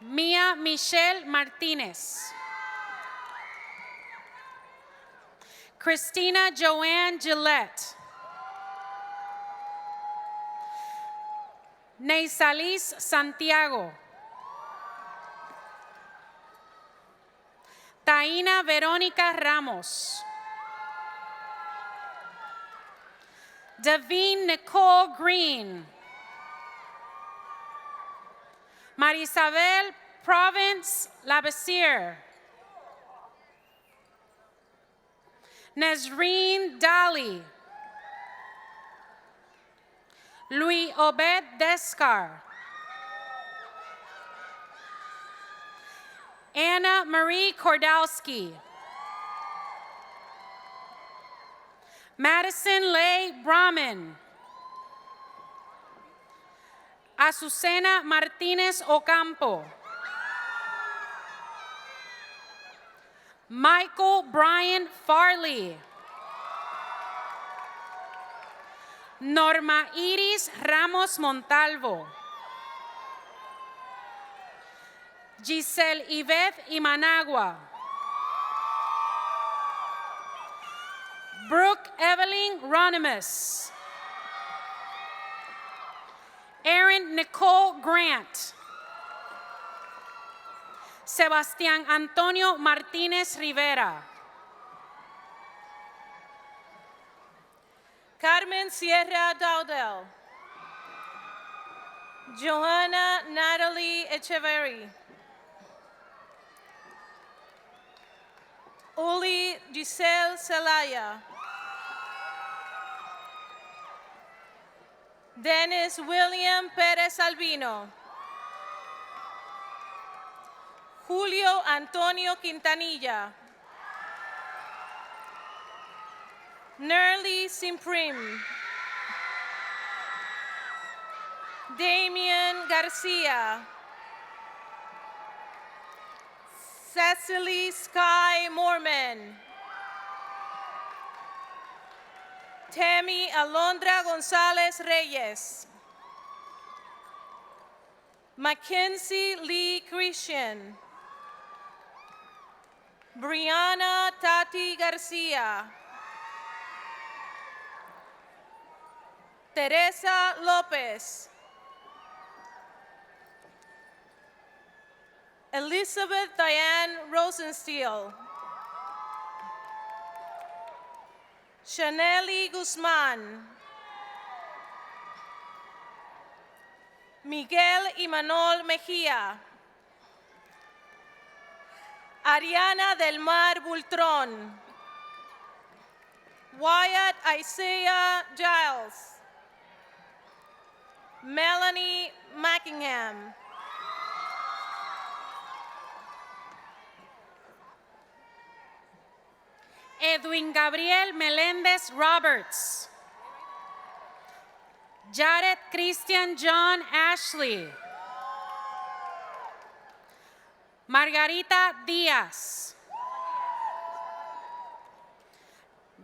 G: Mia Michelle Martinez. Christina Joanne Gillette. Neisalis Santiago. Taina Verónica Ramos. Davine Nicole Green. Marisabel Province Labasier. Nezreen Dali. Louis Obed Descar. Anna Marie Kordowski. Madison Leigh Brahman. Azucena Martinez Ocampo. Michael Brian Farley. Norma Iris Ramos Montalvo. Giselle Yvette Imanagua. Brooke Evelyn Ronimus. Erin Nicole Grant. Sebastián Antonio Martínez Rivera.
F: Carmen Sierra Daudel. Johanna Natalie Echeverry. Uli Giselle Celaya. Dennis William Perez Albino. Julio Antonio Quintanilla. Nerly Simprim. Damian Garcia. Cecily Sky Mormon. Tammy Alondra Gonzalez Reyes. Mackenzie Lee Christian. Brianna Tati Garcia. Teresa Lopez. Elizabeth Diane Rosensteel. Chaneli Guzman. Miguel Imanol Mejía. Ariana del Mar Bultrón. Wyatt Isaiah Giles. Melanie Mackingham.
G: Edwin Gabriel Meléndez Roberts. Jared Christian John Ashley. Margarita Díaz.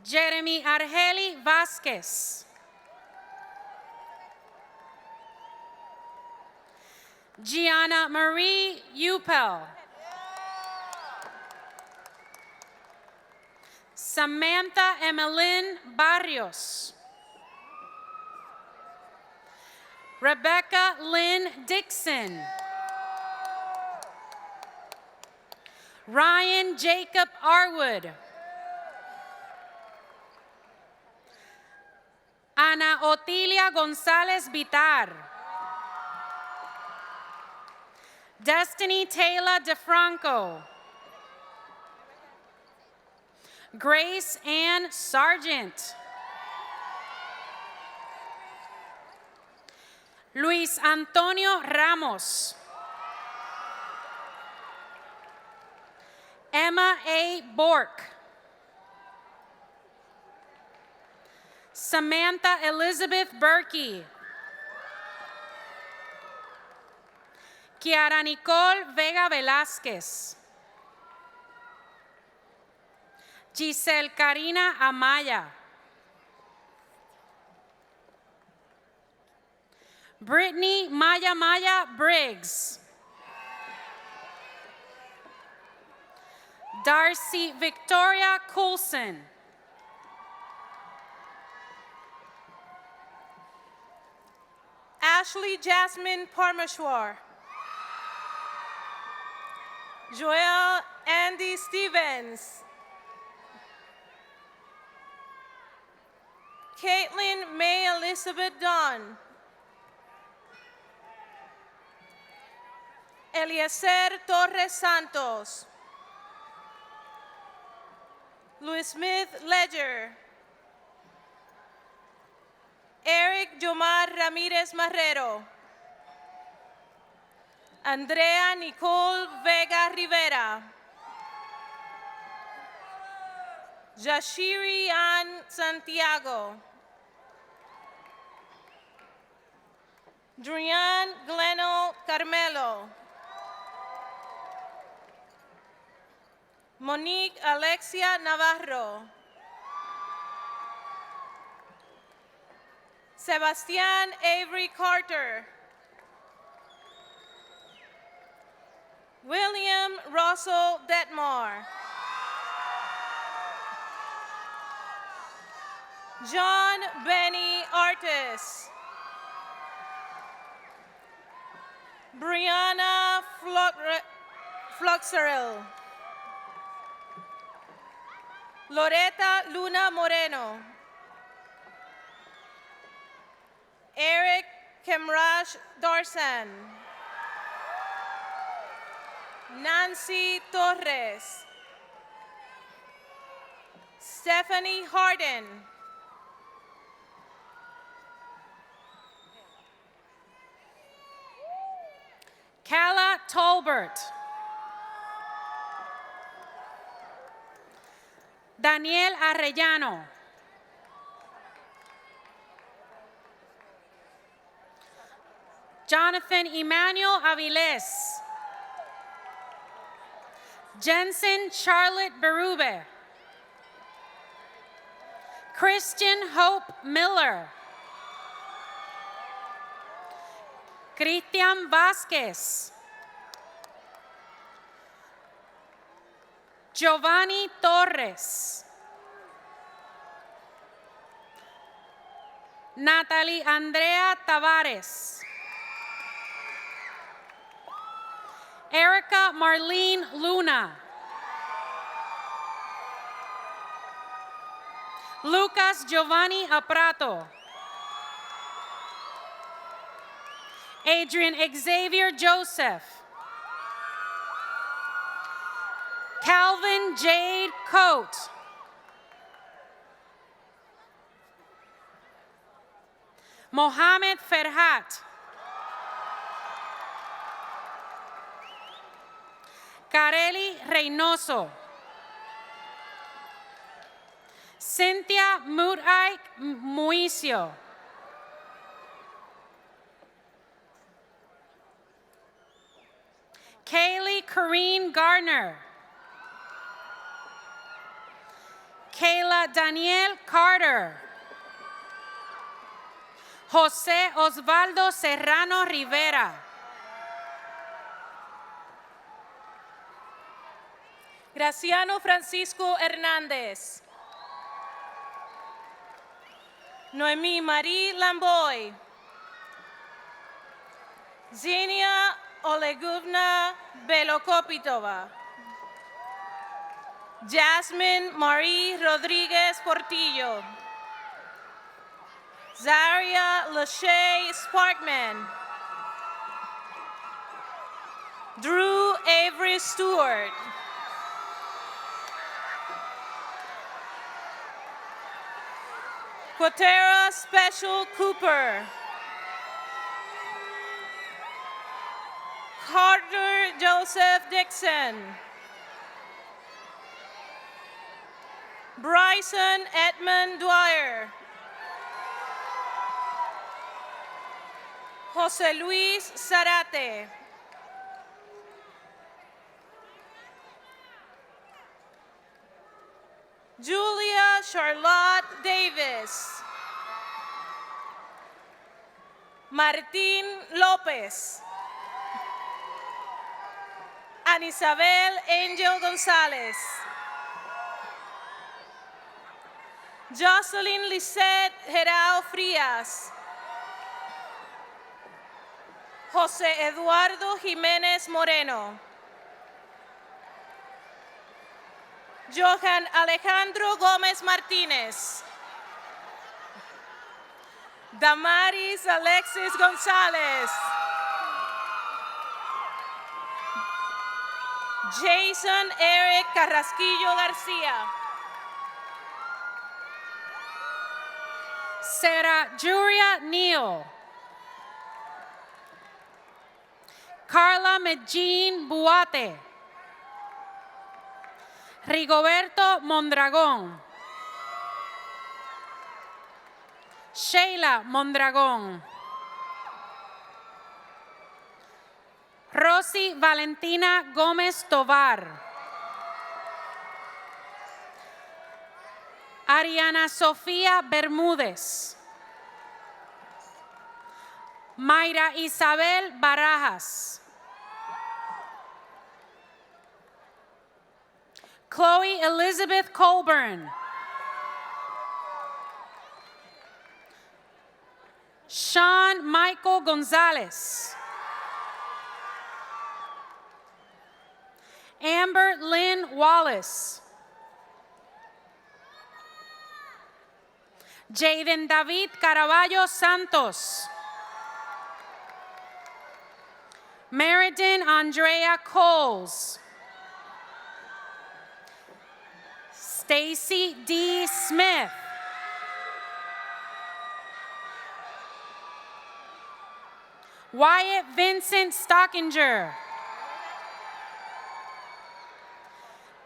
G: Jeremy Argeli Vázquez. Gianna Marie Upel. Samantha Emeline Barrios. Rebecca Lynn Dixon. Ryan Jacob Arwood. Ana Otilia Gonzalez Vitar. Destiny Taylor DeFranco. Grace Ann Sargent. Luis Antonio Ramos. Emma A. Bork. Samantha Elizabeth Berkey. Kiara Nicole Vega Velázquez. Giselle Karina Amaya. Brittany Maya Briggs. Darcy Victoria Coulson.
F: Ashley Jasmine Parmeshwar. Joel Andy Stevens. Caitlin May Elizabeth Dunn. Eliezer Torres Santos. Louis Smith Ledger. Eric Jomar Ramirez Marrero. Andrea Nicole Vega Rivera. Jashiri Ann Santiago. Drian Gleno Carmelo. Monique Alexia Navarro. Sebastian Avery Carter. William Russell Detmar. John Benny Artis. Brianna Floxeril. Loretta Luna Moreno. Eric Kemrash Darsan. Nancy Torres. Stephanie Harden.
G: Kala Tolbert. Daniel Arrellano. Jonathan Emmanuel Aviles. Jensen Charlotte Berube. Christian Hope Miller. Cristian Vasquez. Giovanni Torres. Natalie Andrea Tavares. Erica Marlene Luna. Lucas Giovanni Aprato. Adrian Xavier Joseph. Calvin Jade Coate. Mohamed Ferhat. Kareli Reynoso. Cynthia Mutaik Muicio. Kaylee Corrine Gardner. Kayla Danielle Carter. José Osvaldo Serrano Rivera.
F: Graciano Francisco Hernández. Noemí Marie Lamboy. Xenia Oleguvna Belokopitova. Jasmine Marie Rodriguez Portillo. Zaria Lachey Sparkman. Drew Avery Stewart. Quatera Special Cooper. Carter Joseph Dixon. Bryson Edmund Dwyer. Jose Luis Zarate. Julia Charlotte Davis. Martín López. Anisabel Angel Gonzalez. Jocelyn Lisette Gerao Frias. José Eduardo Jiménez Moreno. Johan Alejandro Gómez Martínez. Damaris Alexis González. Jason Eric Carrasquillo García.
G: Sarah Julia Neal. Carla Medellín Buate. Rigoberto Mondragón. Sheila Mondragón. Rosy Valentina Gómez Tovar. Ariana Sofía Bermúdez. Mayra Isabel Barajas. Chloe Elizabeth Colburn. Sean Michael Gonzalez. Amber Lynn Wallace. Jaden David Caraballo Santos. Meriden Andrea Coles. Stacy D. Smith. Wyatt Vincent Stockinger.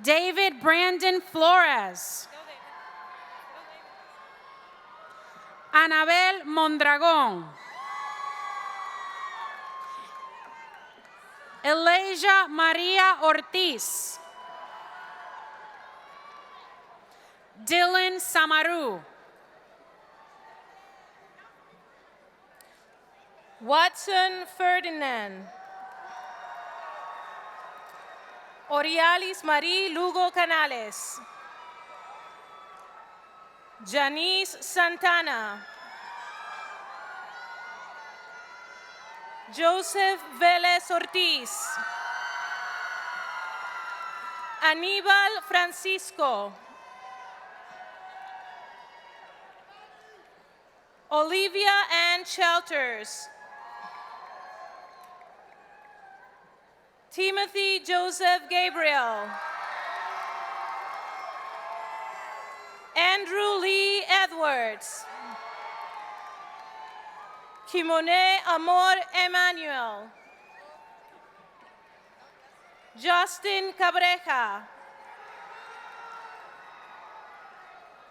G: David Brandon Flores. Anabel Mondragón. Elijah Maria Ortiz. Dylan Samaru.
F: Watson Ferdinand. Orialis Marie Lugo Canales. Janice Santana. Joseph Vélez Ortiz. Aníbal Francisco. Olivia Ann Shelters. Timothy Joseph Gabriel. Andrew Lee Edwards. Kimone Amor Emmanuel. Justin Cabreja.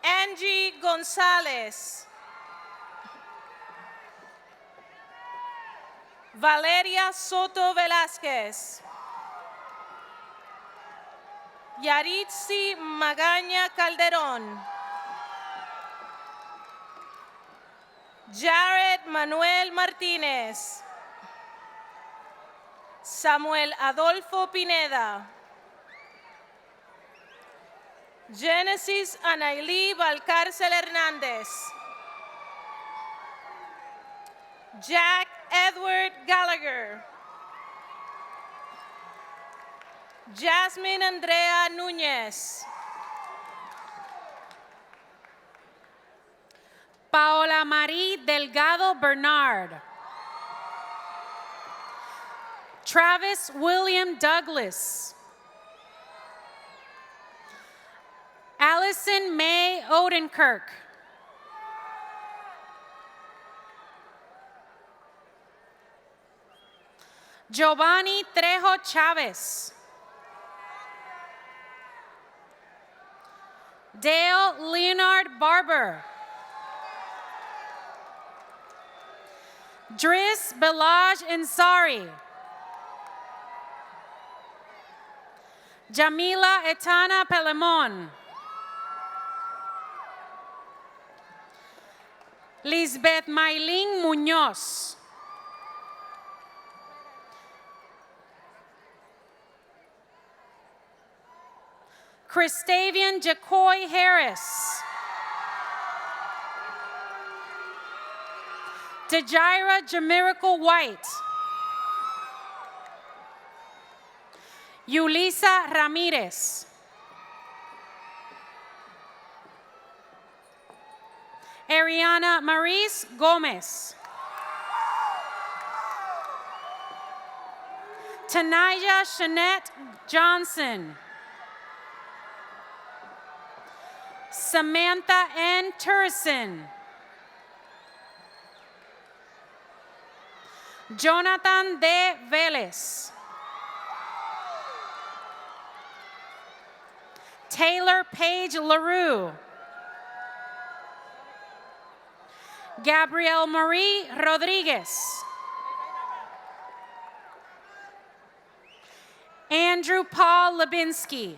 F: Angie Gonzalez. Valeria Soto Velázquez. Yaritzi Magaña Calderón. Jared Manuel Martínez. Samuel Adolfo Pineda. Genesis Anailí Valcárcel Hernández. Jack Edward Gallagher. Jasmine Andrea Núñez.
G: Paola Marie Delgado Bernard. Travis William Douglas. Allison May Odenkirk. Giovanni Trejo Chavez. Dale Leonard Barber. Driss Belaj Ansari. Jamila Etana Pelemon. Lisbeth Mailing Muñoz. Christavian Jacoy Harris. Dejira Jamirical White. Yulisa Ramirez. Ariana Maurice Gomez. Tanaya Shanette Johnson. Samantha N. Turson. Jonathan D. Vélez. Taylor Page LaRue. Gabrielle Marie Rodriguez. Andrew Paul Lebinsky.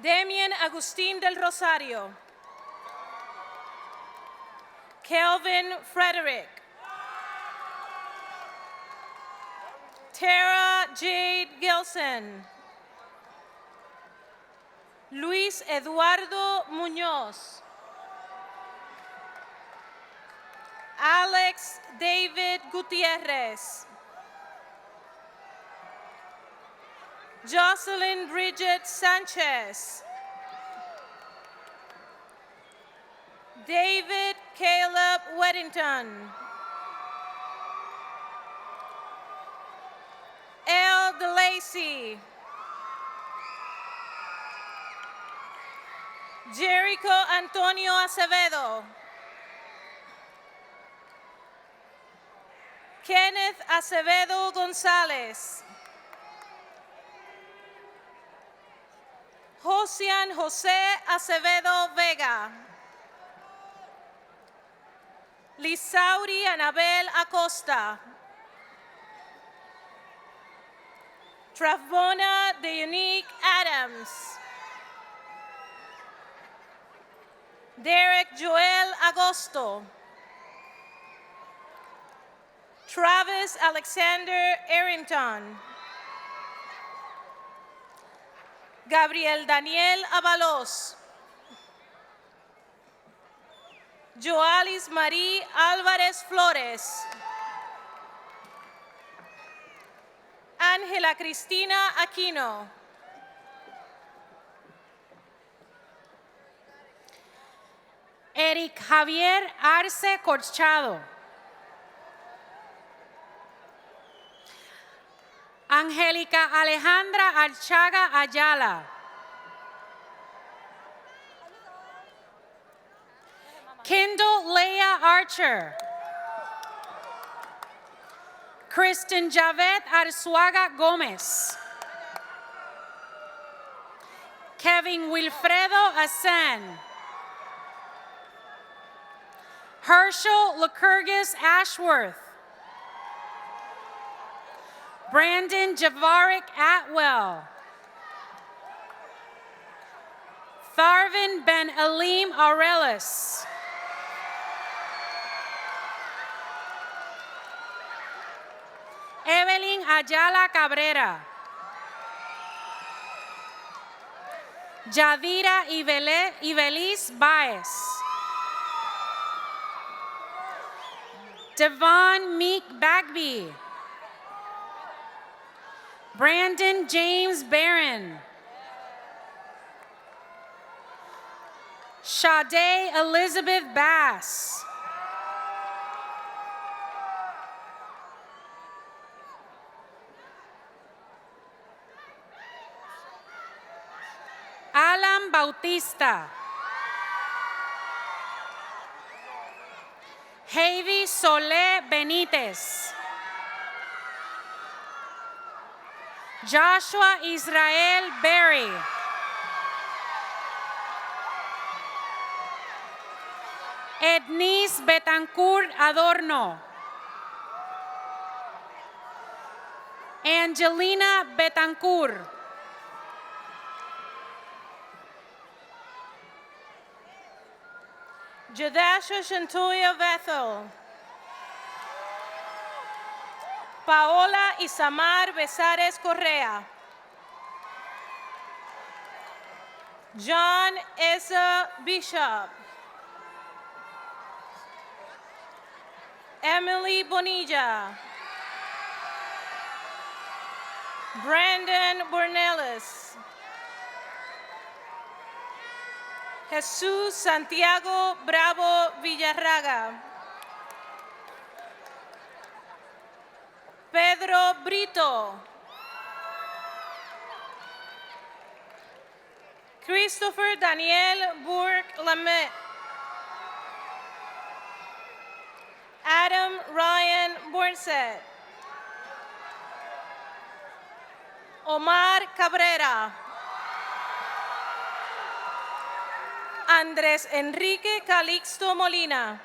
F: Damien Agustín del Rosario. Kelvin Frederick. Tara Jade Gilson. Luis Eduardo Muñoz. Alex David Gutierrez. Jocelyn Bridget Sanchez. David Caleb Weddington. L. DeLacy. Jericho Antonio Acevedo. Kenneth Acevedo Gonzalez. Josian José Acevedo Vega. Lisauri Anabel Acosta. Travona Deunique Adams. Derek Joel Agosto. Travis Alexander Arrington. Gabriel Daniel Avalos. Joalis Marie Álvarez Flores. Ángela Cristina Aquino.
G: Eric Javier Arce Corchado. Angélica Alejandra Archaga Ayala. Kendall Leah Archer. Kristen Javed Arzuaga Gomez. Kevin Wilfredo Asen. Herschel Lycurgus Ashworth. Brandon Javaric Atwell. Tharvin Ben Alim Aurelis. Evelyn Ayala Cabrera. Yadira Ibelis Baez. Devon Meek Bagby. Brandon James Barron. Sade Elizabeth Bass. Alan Bautista. Javy Solé Benítez. Joshua Israel Berry. Ednice Betancourt Adorno. Angelina Betancourt.
F: Jadasha Shantoya Bethel. Paola Isamar Besares Correa. John Esa Bishop. Emily Bonilla. Brandon Bornelis. Jesús Santiago Bravo Villarraga. Pedro Brito. Christopher Daniel Burke Lamet. Adam Ryan Borset. Omar Cabrera. Andrés Enrique Calixto Molina.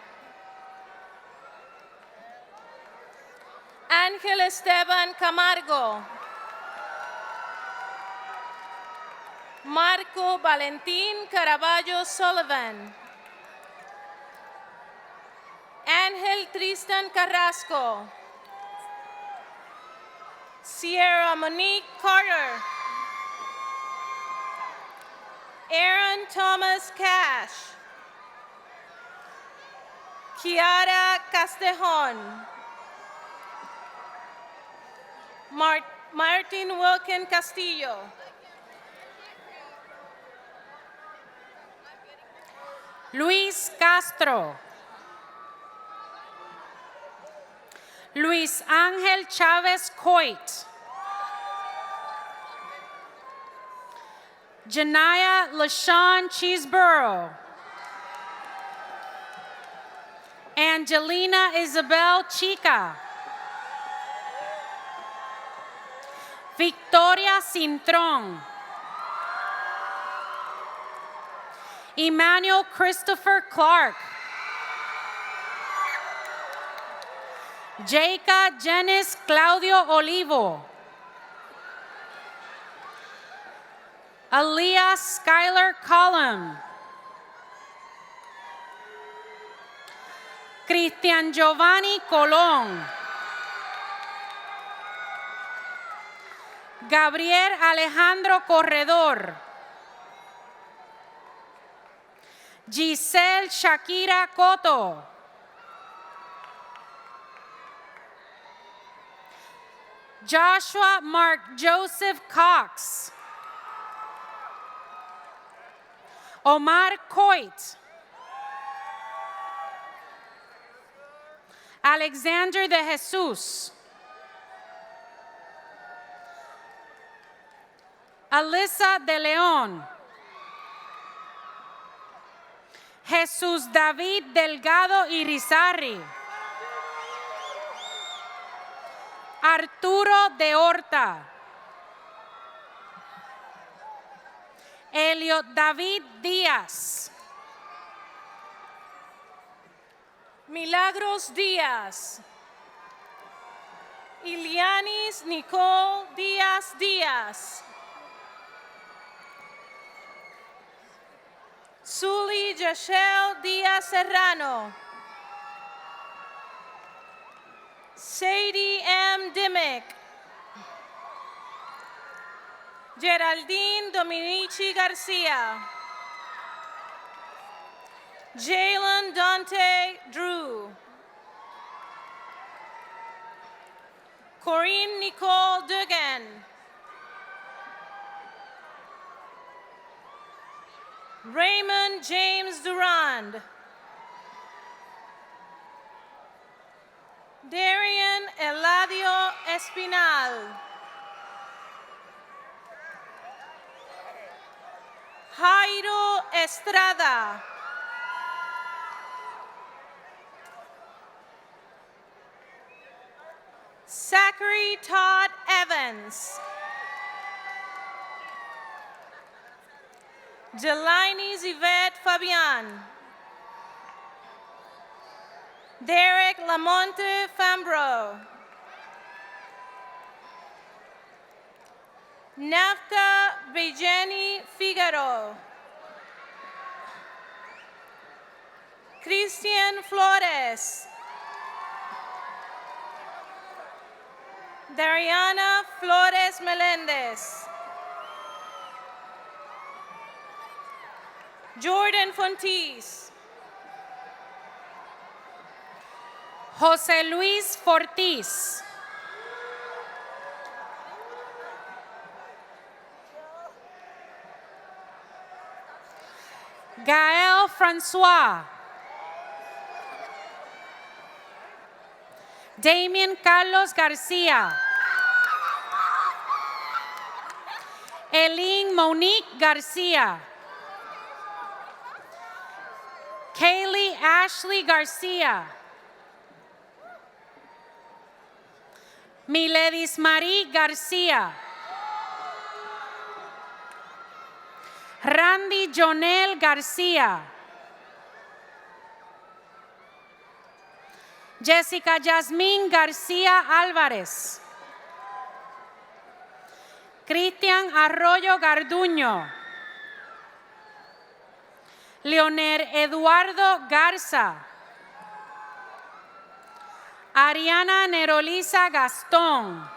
F: Ángel Esteban Camargo. Marco Valentín Caraballo Sullivan. Ángel Tristan Carrasco. Sierra Monique Carter. Aaron Thomas Cash. Kiara Castejon. Martin Wilkin Castillo.
G: Luis Castro. Luis Ángel Chávez Coit. Janaya LaShawn Cheeseborough. Angelina Isabel Chica. Victoria Cintrón. Emmanuel Christopher Clark. Jacob Janice Claudio Olivo. Aaliyah Skylar Collum. Cristian Giovanni Colón. Gabriel Alejandro Corredor. Giselle Shakira Cotto. Joshua Mark Joseph Cox. Omar Coit. Alexander de Jesus. Alyssa de León. Jesús David Delgado Irizarry. Arturo de Horta. Elliot David Díaz.
F: Milagros Díaz. Ilianis Nicole Díaz Díaz. Suli Jashel Díaz Serrano. Sadie M. Dimmick. Geraldine Dominici Garcia. Jalen Dante Drew. Corinne Nicole Dugan. Raymond James Durand. Darian Eladio Espinal. Jairo Estrada. Zachary Todd Evans. Delaney Yvette Fabian. Derek Lamonte Fambro. Nafta Bejani Figaro. Christian Flores. Dariana Flores Melendez. Jordan Fontis.
G: José Luis Fortis. Gael Francois. Damien Carlos Garcia. Eileen Monique Garcia. Kaylee Ashley Garcia. Miledis Marie Garcia. Randy Jonel Garcia. Jessica Yasmín García Álvarez. Cristian Arroyo Garduño. Leonel Eduardo Garza. Ariana Nerolisa Gastón.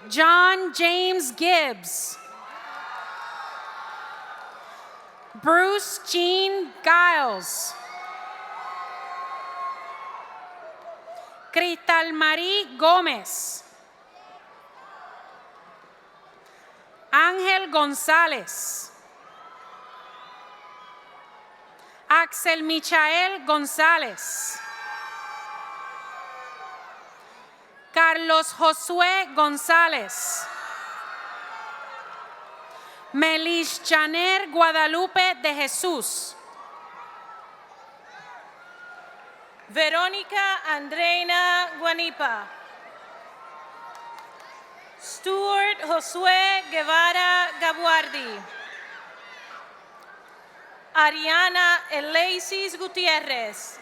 G: John James Gibbs. Bruce Jean Giles. Cristal Marie Gómez. Ángel González. Axel Michael González. Carlos Josué González. Melis Chaner Guadalupe de Jesús.
F: Verónica Andreina Guanipa. Stuart Josué Guevara Gabuardi. Ariana Elasis Gutierrez.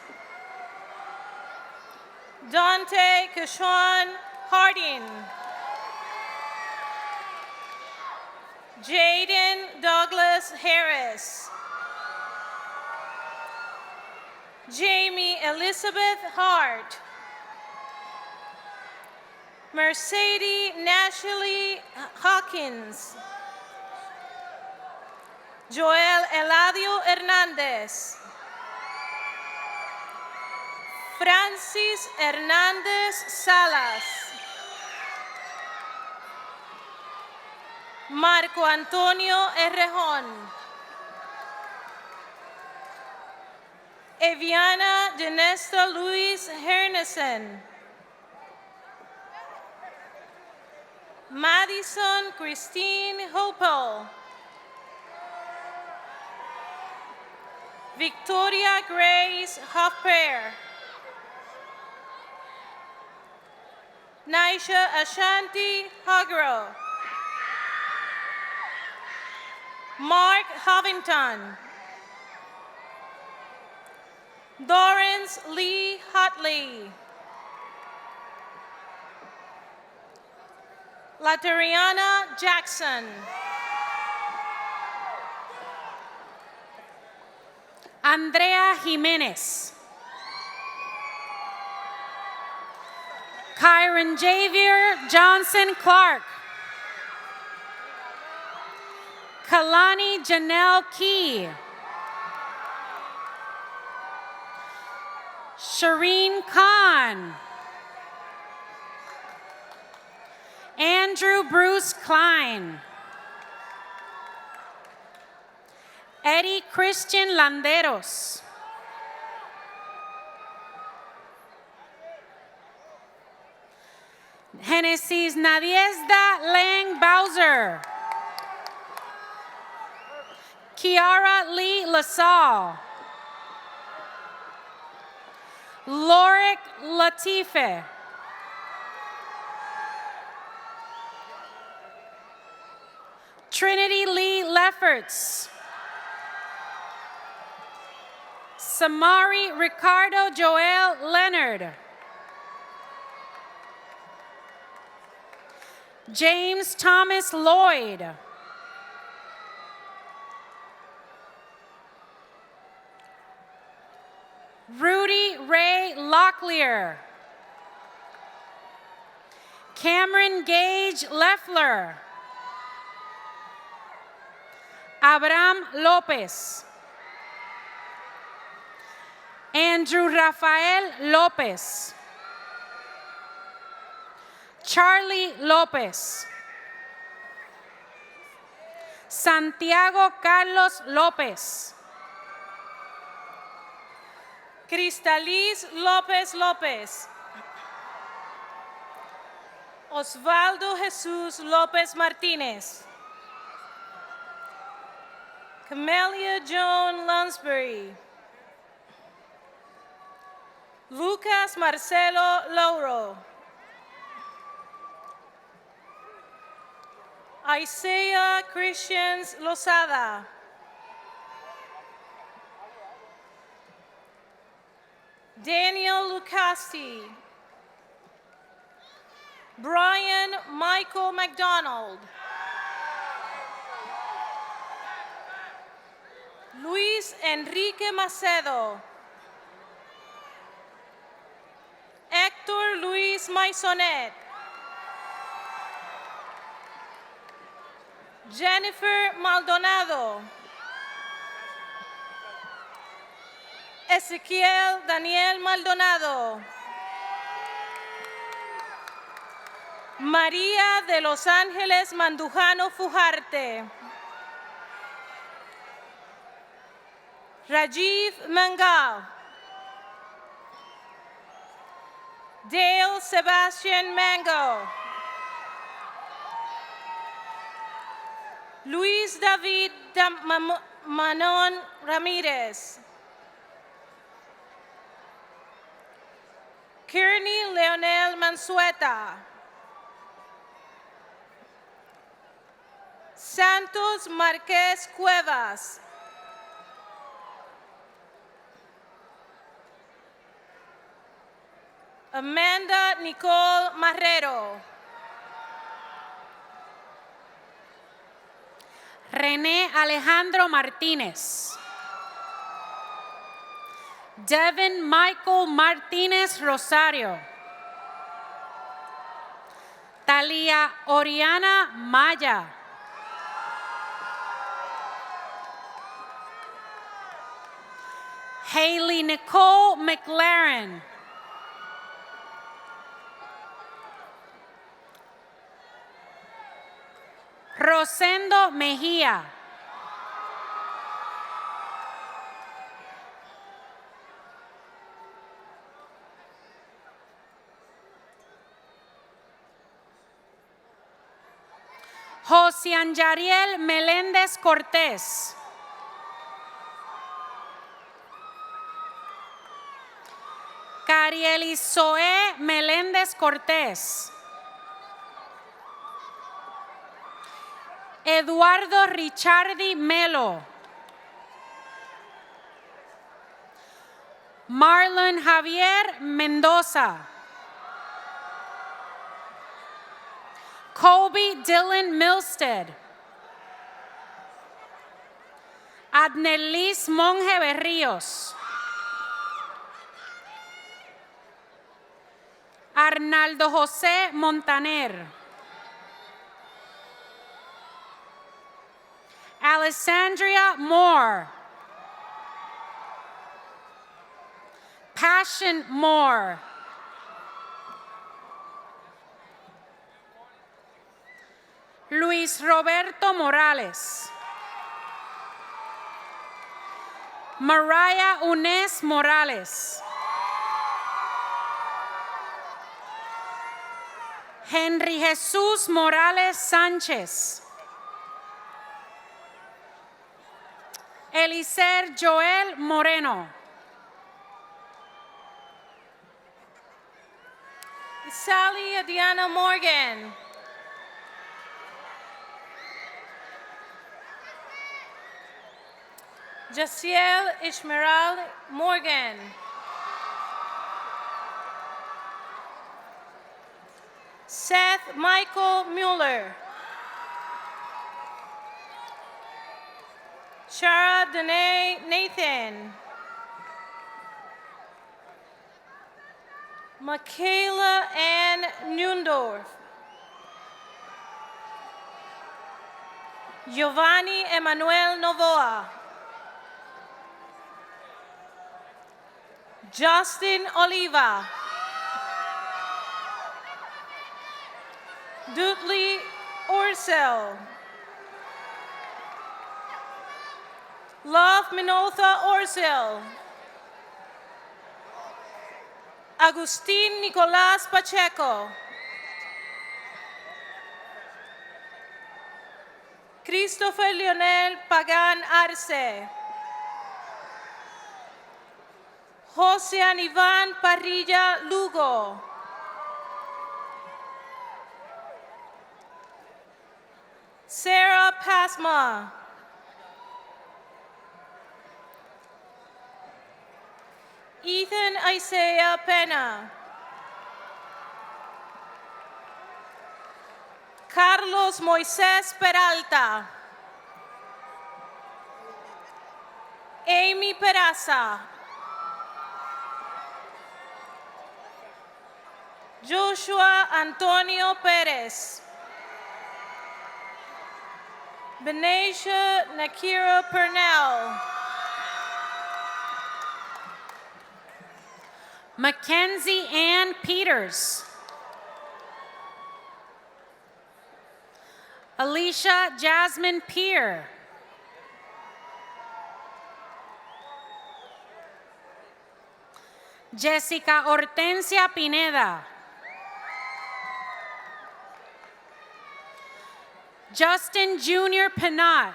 F: Dante Kishon Harding. Jaden Douglas Harris. Jamie Elizabeth Hart. Mercedes Nashley Hawkins. Joel Eladio Hernández. Francis Hernández Salas. Marco Antonio Errejón. Eviana Genesta Luis Hernesen. Madison Christine Hopel. Victoria Grace Hoffer. Naisha Ashanti Hagro. Mark Hovington. Dorrance Lee Hotley. Lateriana Jackson.
G: Andrea Jimenez. Kyron Javier Johnson Clark. Kalani Janelle Key. Shireen Khan. Andrew Bruce Klein. Eddie Christian Landeros. Genesis Nadiezda Lang Bowser. Kiara Lee LaSalle. Lorik Latife. Trinity Lee Lefferts. Samari Ricardo Joel Leonard. James Thomas Lloyd. Rudy Ray Locklear. Cameron Gage Leffler. Abraham Lopez. Andrew Rafael Lopez. Charlie Lopez. Santiago Carlos Lopez.
F: Cristaliz López López. Osvaldo Jesús López Martínez. Camelia Joan Lunsbury. Lucas Marcelo Lauro. Isaiah Christians Lozada. Daniel Lucasti. Brian Michael McDonald. Luis Enrique Macedo. Héctor Luis Maisonet. Jennifer Maldonado. Ezequiel Daniel Maldonado. María de Los Ángeles Mandujano Fujarte. Rajiv Mangal. Dale Sebastian Mango. Luis David Manon Ramirez. Kearney Leonel Mansueta. Santos Marquez Cuevas. Amanda Nicole Marrero.
G: René Alejandro Martínez. Devin Michael Martínez Rosario. Talia Oriana Maya. Haley Nicole McLaren. Rosendo Mejía. Josian Yariel Meléndez Cortés. Carieli Zoe Meléndez Cortés. Eduardo Richardi Melo. Marlon Javier Mendoza. Colby Dylan Milstead. Adnelis Monje Berríos. Arnaldo José Montaner. Alessandria Moore. Passion Moore. Luis Roberto Morales. Mariah Unes Morales. Henry Jesus Morales Sánchez. Elicer Joel Moreno.
F: Sally Diana Morgan. Jaciel Ishmeral Morgan. Seth Michael Mueller. Shara Danae Nathan. Michaela Ann Nundorf. Giovanni Emanuel Novoa. Justin Oliva. Dudley Orcel. Love Minolta Orcel. Agustin Nicolas Pacheco. Christopher Leonel Pagan Arce. Josean Iván Parrilla Lugo. Sarah Pasma. Ethan Isaiah Pena. Carlos Moisés Peralta. Amy Peraza. Joshua Antonio Perez. Benasia Nakira Purnell.
G: Mackenzie Ann Peters. Alicia Jasmine Peer. Jessica Hortensia Pineda. Justin Jr. Pinot.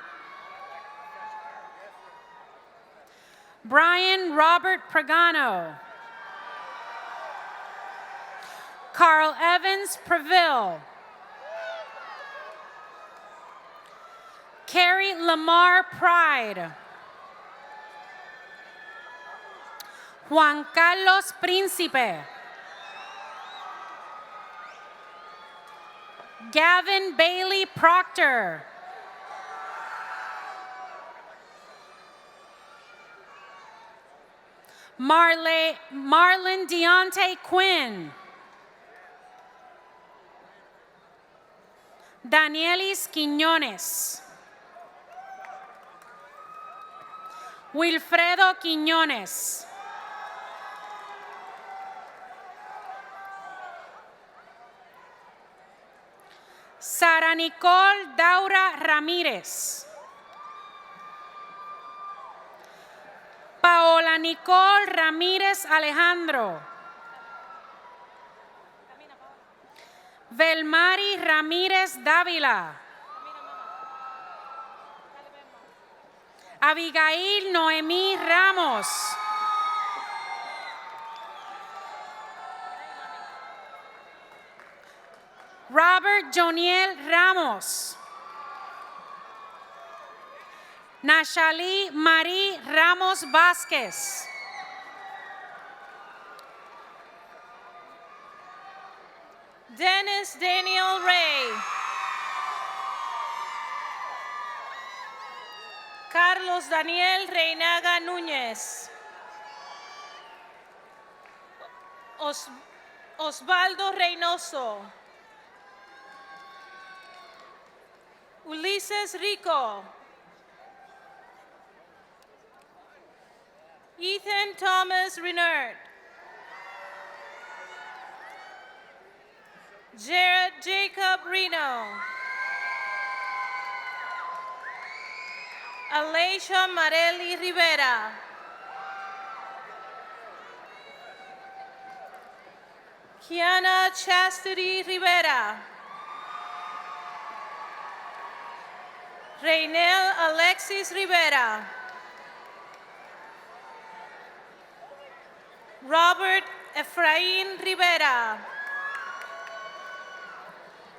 G: Brian Robert Pregano. Carl Evans Preville. Carrie Lamar Pride. Juan Carlos Príncipe. Gavin Bailey Proctor. Marlon Deontay Quinn. Danielis Quiñones. Wilfredo Quiñones. Sara Nicole Daura Ramírez. Paola Nicole Ramírez Alejandro. Velmari Ramírez Dávila. Abigail Noemí Ramos. Robert Joniel Ramos. Nashali Marie Ramos Vázquez.
F: Dennis Daniel Ray. Carlos Daniel Reinaga Núñez. Osvaldo Reynoso. Ulises Rico. Ethan Thomas Renert. Jared Jacob Reno. Alicia Marely Rivera. Kiana Chastity Rivera. Reynel Alexis Rivera. Robert Efrain Rivera.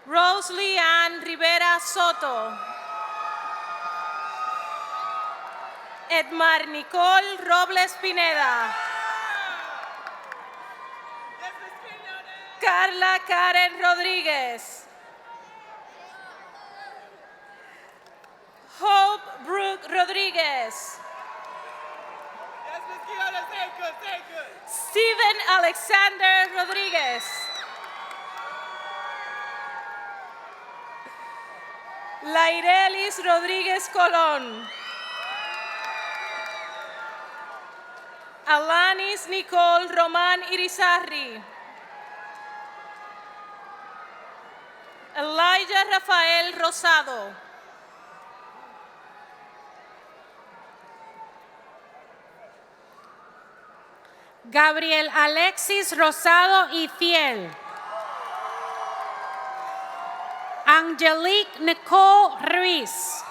F: Rosalie Ann Rivera Soto. Edmar Nicole Robles Pineda. Carla Karen Rodriguez. Hope Brooke Rodriguez. Stephen Alexander Rodriguez. Lairelis Rodriguez Colón. Alanis Nicole Román Irizarry. Elijah Rafael Rosado.
G: Gabriel Alexis Rosado y Fiel. Angelique Nicole Ruiz.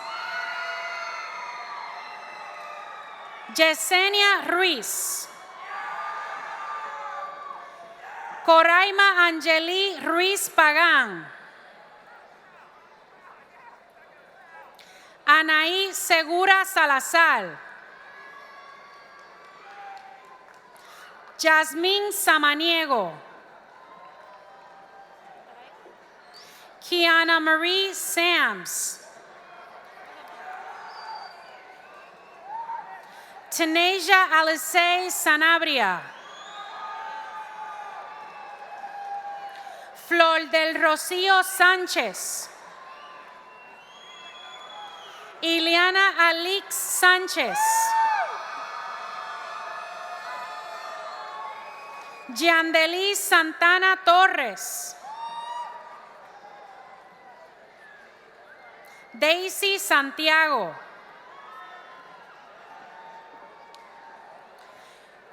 G: Yesenia Ruiz. Coraima Angeli Ruiz Pagán. Anaí Segura Salazar. Yasmín Samaniego. Kiana Marie Sams. Taneja Alice Sanabria. Flor del Rocío Sánchez. Ileana Alix Sánchez. Yandeli Santana Torres. Daisy Santiago.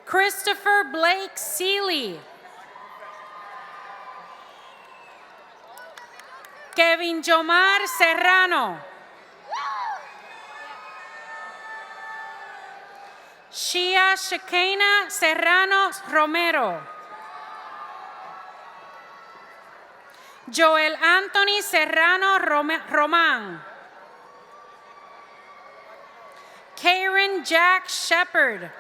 G: Christopher Blake Seeley. Kevin Jomar Serrano. Shia Shekinah Serrano Romero. Joel Anthony Serrano Román. Karen Jack Shepard.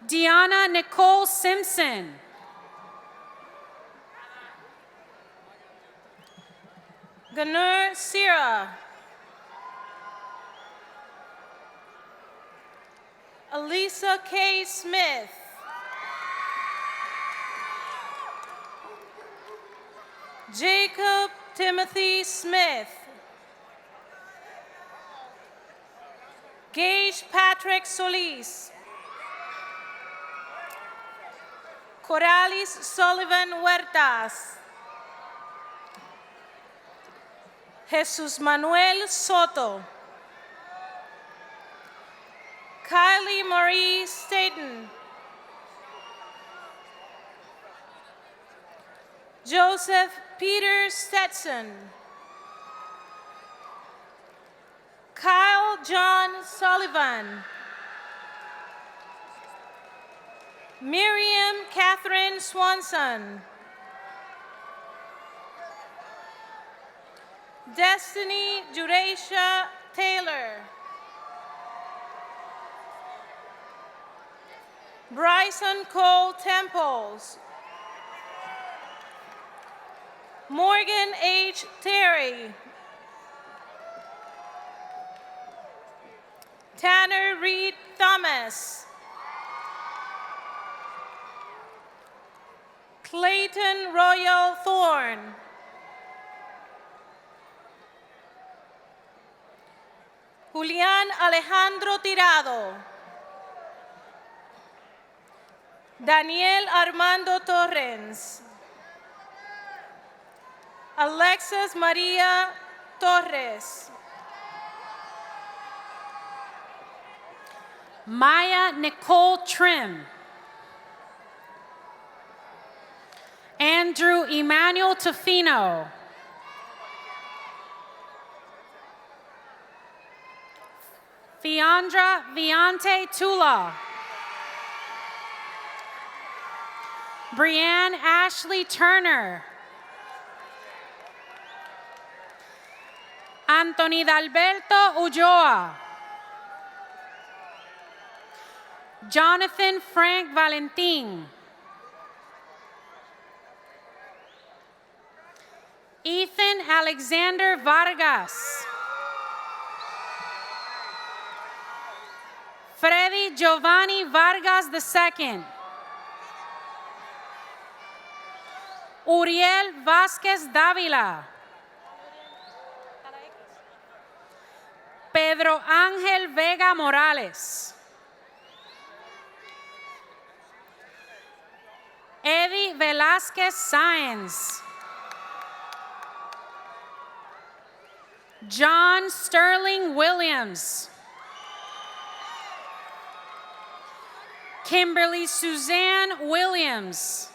G: Deanna Nicole Simpson.
F: Ganur Sira. Elisa K. Smith. Jacob Timothy Smith. Gage Patrick Solis. Coralis Sullivan Huertas. Jesus Manuel Soto. Kylie Marie Staten. Joseph Peter Stetson. Kyle John Sullivan. Miriam Catherine Swanson. Destiny Judaisha Taylor. Bryson Cole Temples. Morgan H. Terry. Tanner Reed Thomas. Clayton Royal Thorne. Julián Alejandro Tirado. Daniel Armando Torrens. Alexis Maria Torres.
G: Maya Nicole Trim. Andrew Emmanuel Tofino. Fiandra Viante Tula. Brianne Ashley Turner. Anthony Dalberto Ulloa. Jonathan Frank Valentin. Ethan Alexander Vargas. Freddy Giovanni Vargas II. Uriel Vázquez Dávila. Pedro Ángel Vega Morales. Eddie Velázquez Sáenz. John Sterling Williams. Kimberly Suzanne Williams.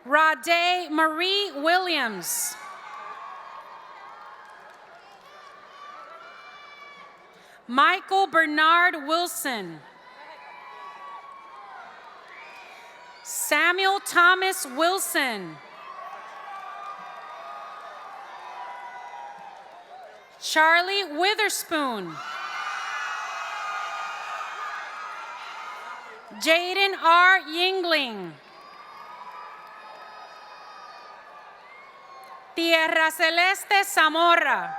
G: Rade Marie Williams. Michael Bernard Wilson. Samuel Thomas Wilson. Charlie Witherspoon. Jaden R. Yingling. Tierra Celeste Zamora.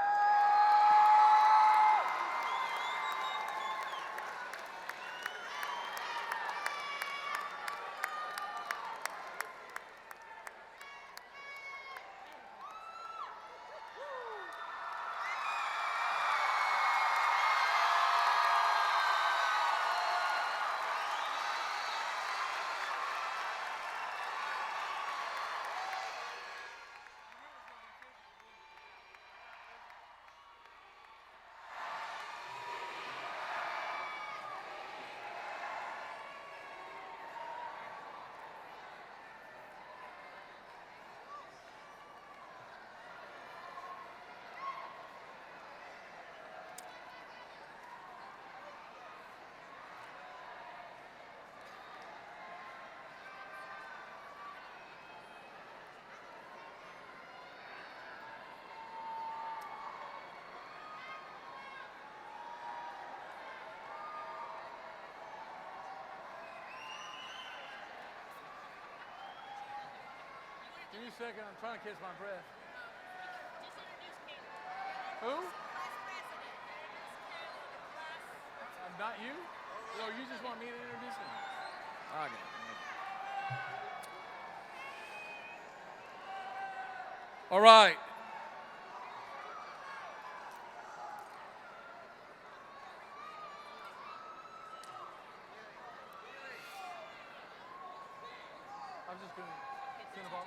B: Give me a second, I'm trying to catch my breath. Who? Not you? No, you just want me to introduce him. Okay. All right. I'm just going to send a ball.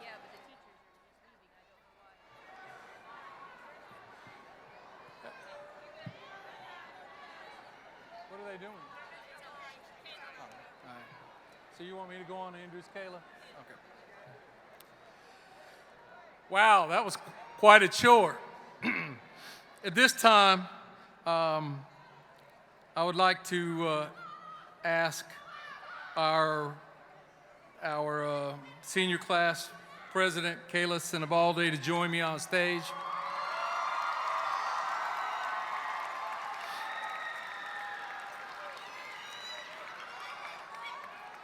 C: Yeah, but the teachers are just leaving. I don't know why.
B: What are they doing? Oh, all right. So you want me to go on and introduce Kayla? Okay. Wow, that was quite a chore. At this time, I would like to ask our senior class president, Kayla Sinibaldi, to join me on stage.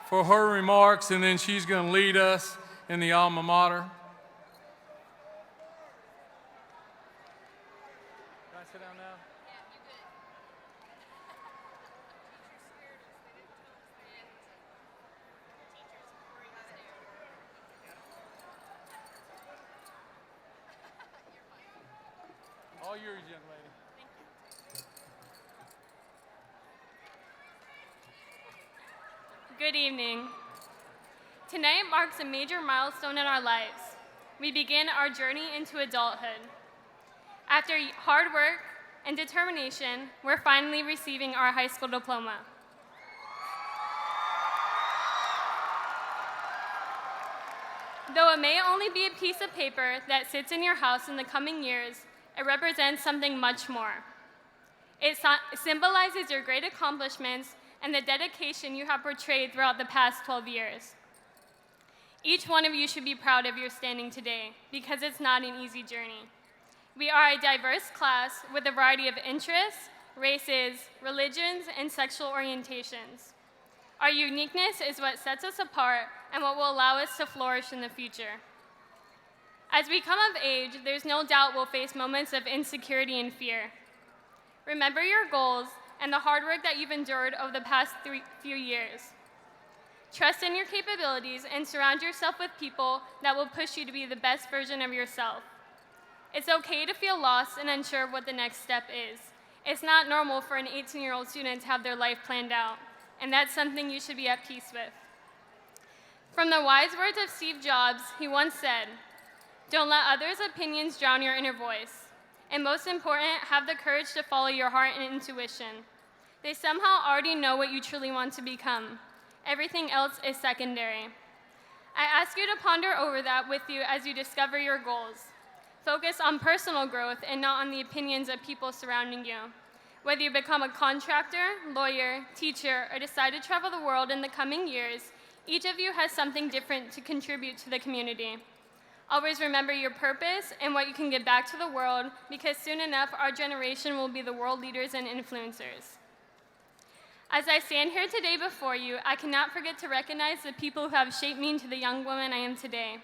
B: For her remarks, and then she's going to lead us in the alma mater. Can I sit down now? All yours, young lady.
H: Good evening. Tonight marks a major milestone in our lives. We begin our journey into adulthood. After hard work and determination, we're finally receiving our high school diploma. Though it may only be a piece of paper that sits in your house in the coming years, it represents something much more. It symbolizes your great accomplishments and the dedication you have portrayed throughout the past 12 years. Each one of you should be proud of your standing today, because it's not an easy journey. We are a diverse class with a variety of interests, races, religions, and sexual orientations. Our uniqueness is what sets us apart and what will allow us to flourish in the future. As we come of age, there's no doubt we'll face moments of insecurity and fear. Remember your goals and the hard work that you've endured over the past few years. Trust in your capabilities and surround yourself with people that will push you to be the best version of yourself. It's okay to feel lost and unsure of what the next step is. It's not normal for an 18-year-old student to have their life planned out, and that's something you should be at peace with. From the wise words of Steve Jobs, he once said, "Don't let others' opinions drown your inner voice. And most important, have the courage to follow your heart and intuition. They somehow already know what you truly want to become. Everything else is secondary." I ask you to ponder over that with you as you discover your goals. Focus on personal growth and not on the opinions of people surrounding you. Whether you become a contractor, lawyer, teacher, or decide to travel the world in the coming years, each of you has something different to contribute to the community. Always remember your purpose and what you can give back to the world, because soon enough, our generation will be the world leaders and influencers. As I stand here today before you, I cannot forget to recognize the people who have shaped me into the young woman I am today.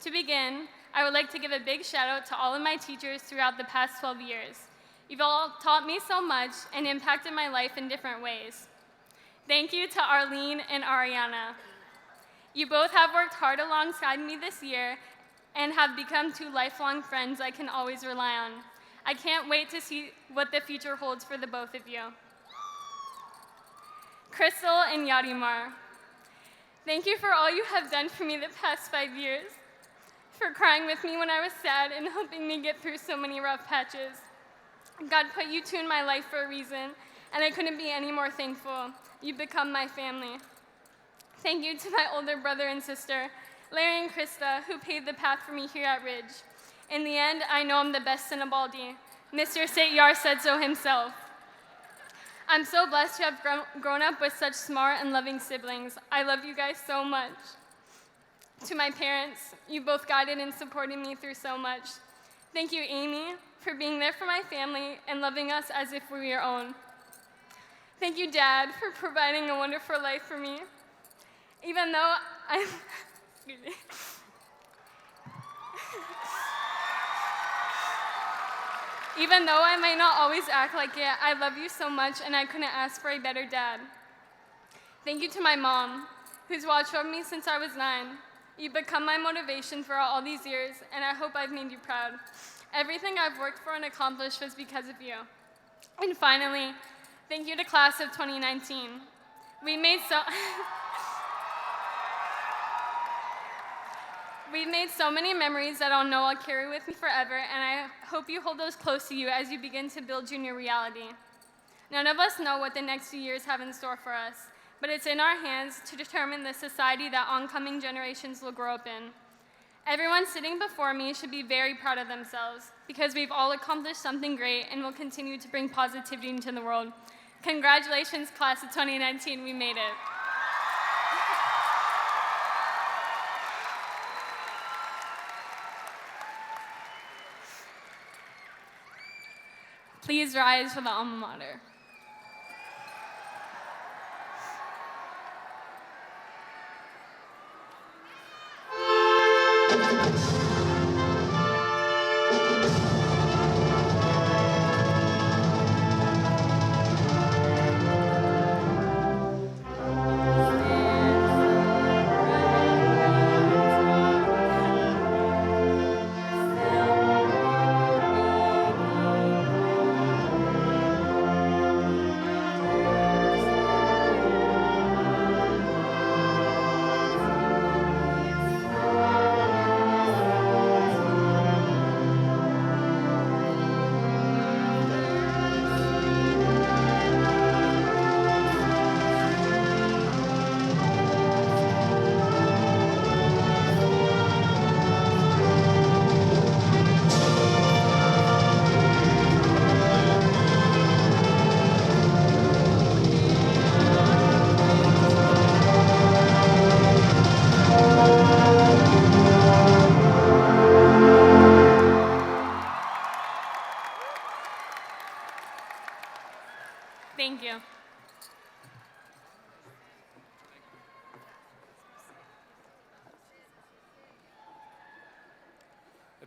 H: To begin, I would like to give a big shout out to all of my teachers throughout the past 12 years. You've all taught me so much and impacted my life in different ways. Thank you to Arlene and Ariana. You both have worked hard alongside me this year and have become two lifelong friends I can always rely on. I can't wait to see what the future holds for the both of you. Crystal and Yarimar, thank you for all you have done for me the past 5 years, for crying with me when I was sad and helping me get through so many rough patches. God put you two in my life for a reason, and I couldn't be any more thankful. You've become my family. Thank you to my older brother and sister, Larry and Krista, who paved the path for me here at Ridge. In the end, I know I'm the best Sinibaldi. Mr. Satyar said so himself. I'm so blessed to have grown up with such smart and loving siblings. I love you guys so much. To my parents, you both guided and supported me through so much. Thank you, Amy, for being there for my family and loving us as if we were your own. Thank you, Dad, for providing a wonderful life for me. Even though Even though I might not always act like it, I love you so much, and I couldn't ask for a better dad. Thank you to my mom, who's watched over me since I was 9. You've become my motivation throughout all these years, and I hope I've made you proud. Everything I've worked for and accomplished was because of you. And finally, thank you to class of 2019. We've made so many memories that I'll know I'll carry with me forever, and I hope you hold those close to you as you begin to build your new reality. None of us know what the next few years have in store for us, but it's in our hands to determine the society that oncoming generations will grow up in. Everyone sitting before me should be very proud of themselves, because we've all accomplished something great and will continue to bring positivity into the world. Congratulations, class of 2019, we made it. Please rise for the alma mater.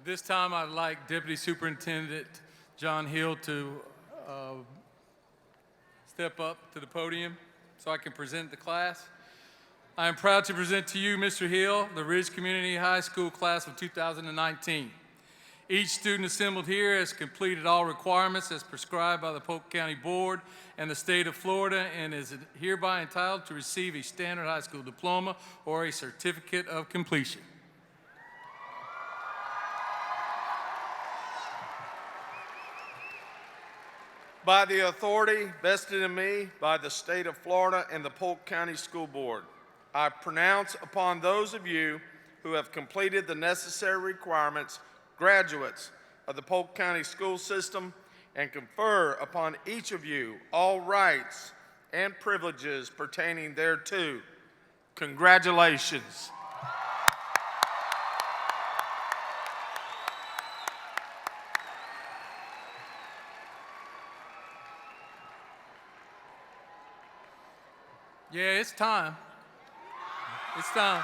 B: At this time, I'd like Deputy Superintendent John Hill to step up to the podium so I can present the class. I am proud to present to you, Mr. Hill, the Ridge Community High School class of 2019. Each student assembled here has completed all requirements as prescribed by the Polk County Board and the state of Florida and is hereby entitled to receive a standard high school diploma or a certificate of completion.
I: By the authority vested in me by the state of Florida and the Polk County School Board, I pronounce upon those of you who have completed the necessary requirements graduates of the Polk County school system and confer upon each of you all rights and privileges pertaining thereto. Congratulations.
B: Yeah, it's time. It's time.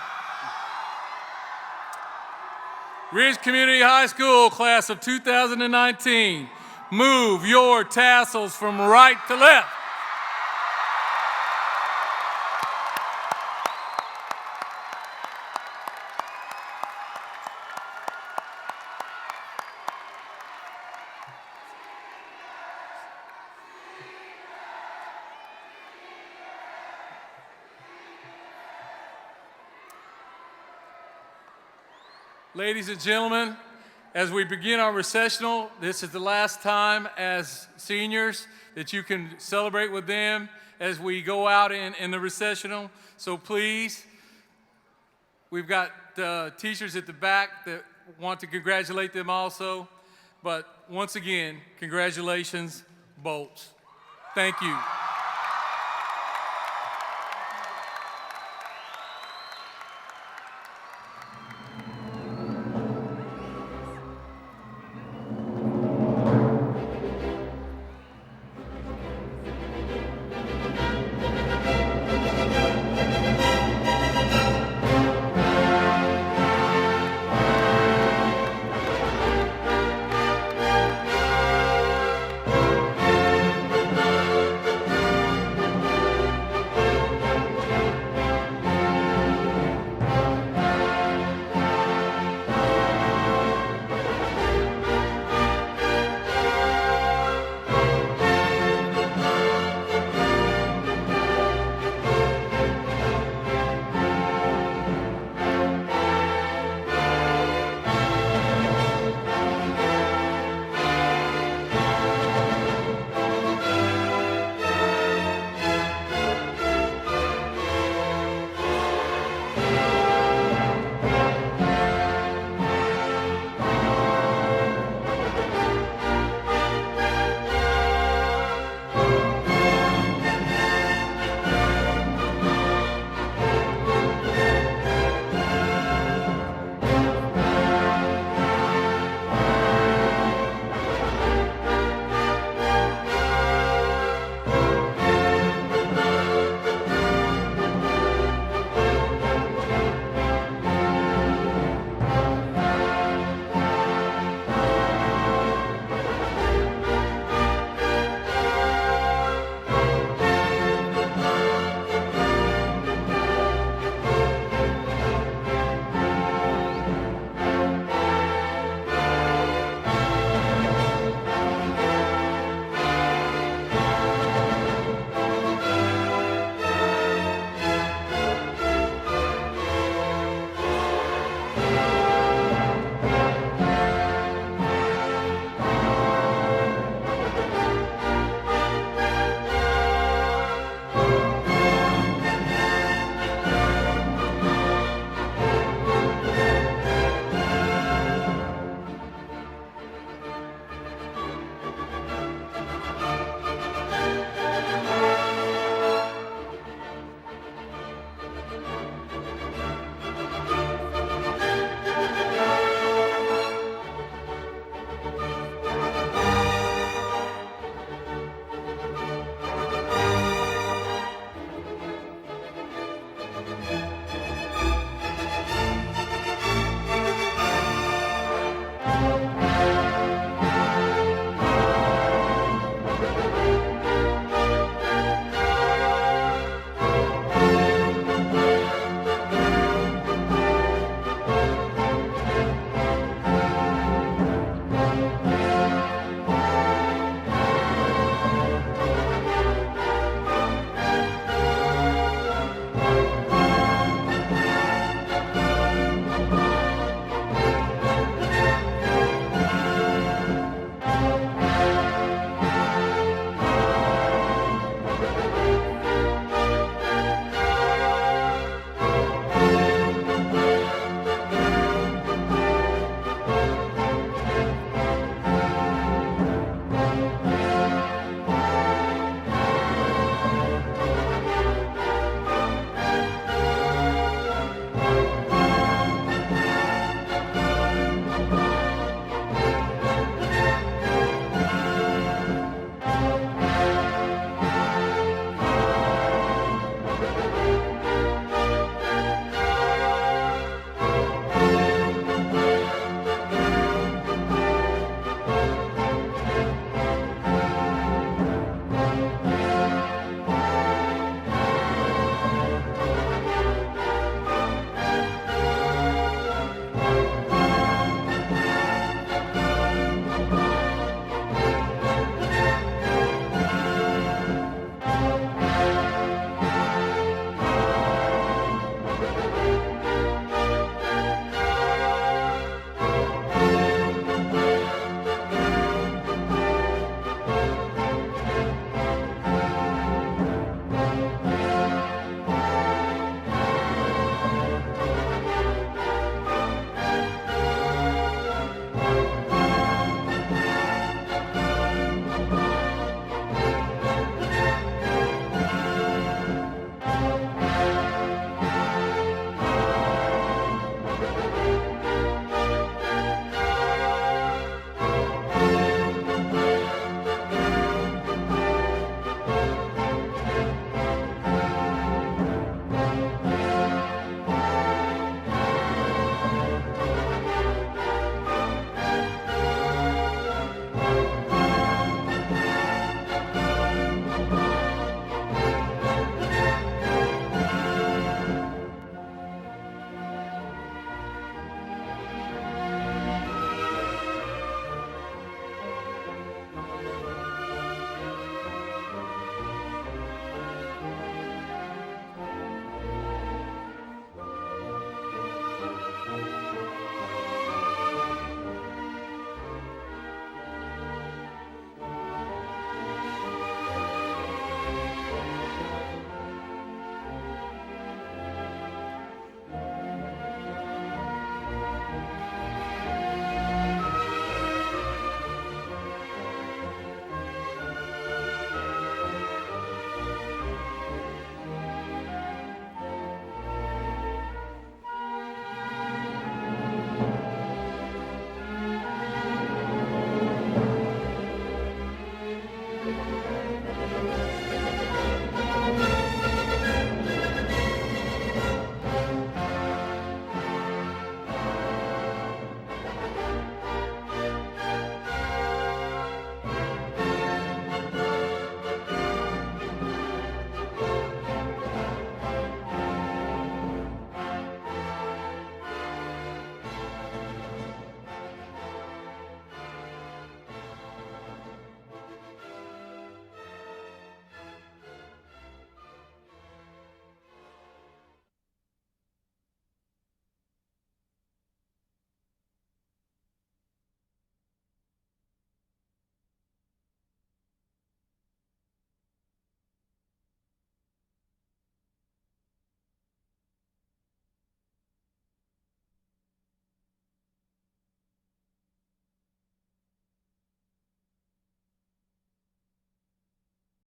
B: Ridge Community High School class of 2019, move your tassels from right to left. Ladies and gentlemen, as we begin our recessional, this is the last time as seniors that you can celebrate with them as we go out in the recessional. So please, we've got teachers at the back that want to congratulate them also. But once again, congratulations, Bolts. Thank you.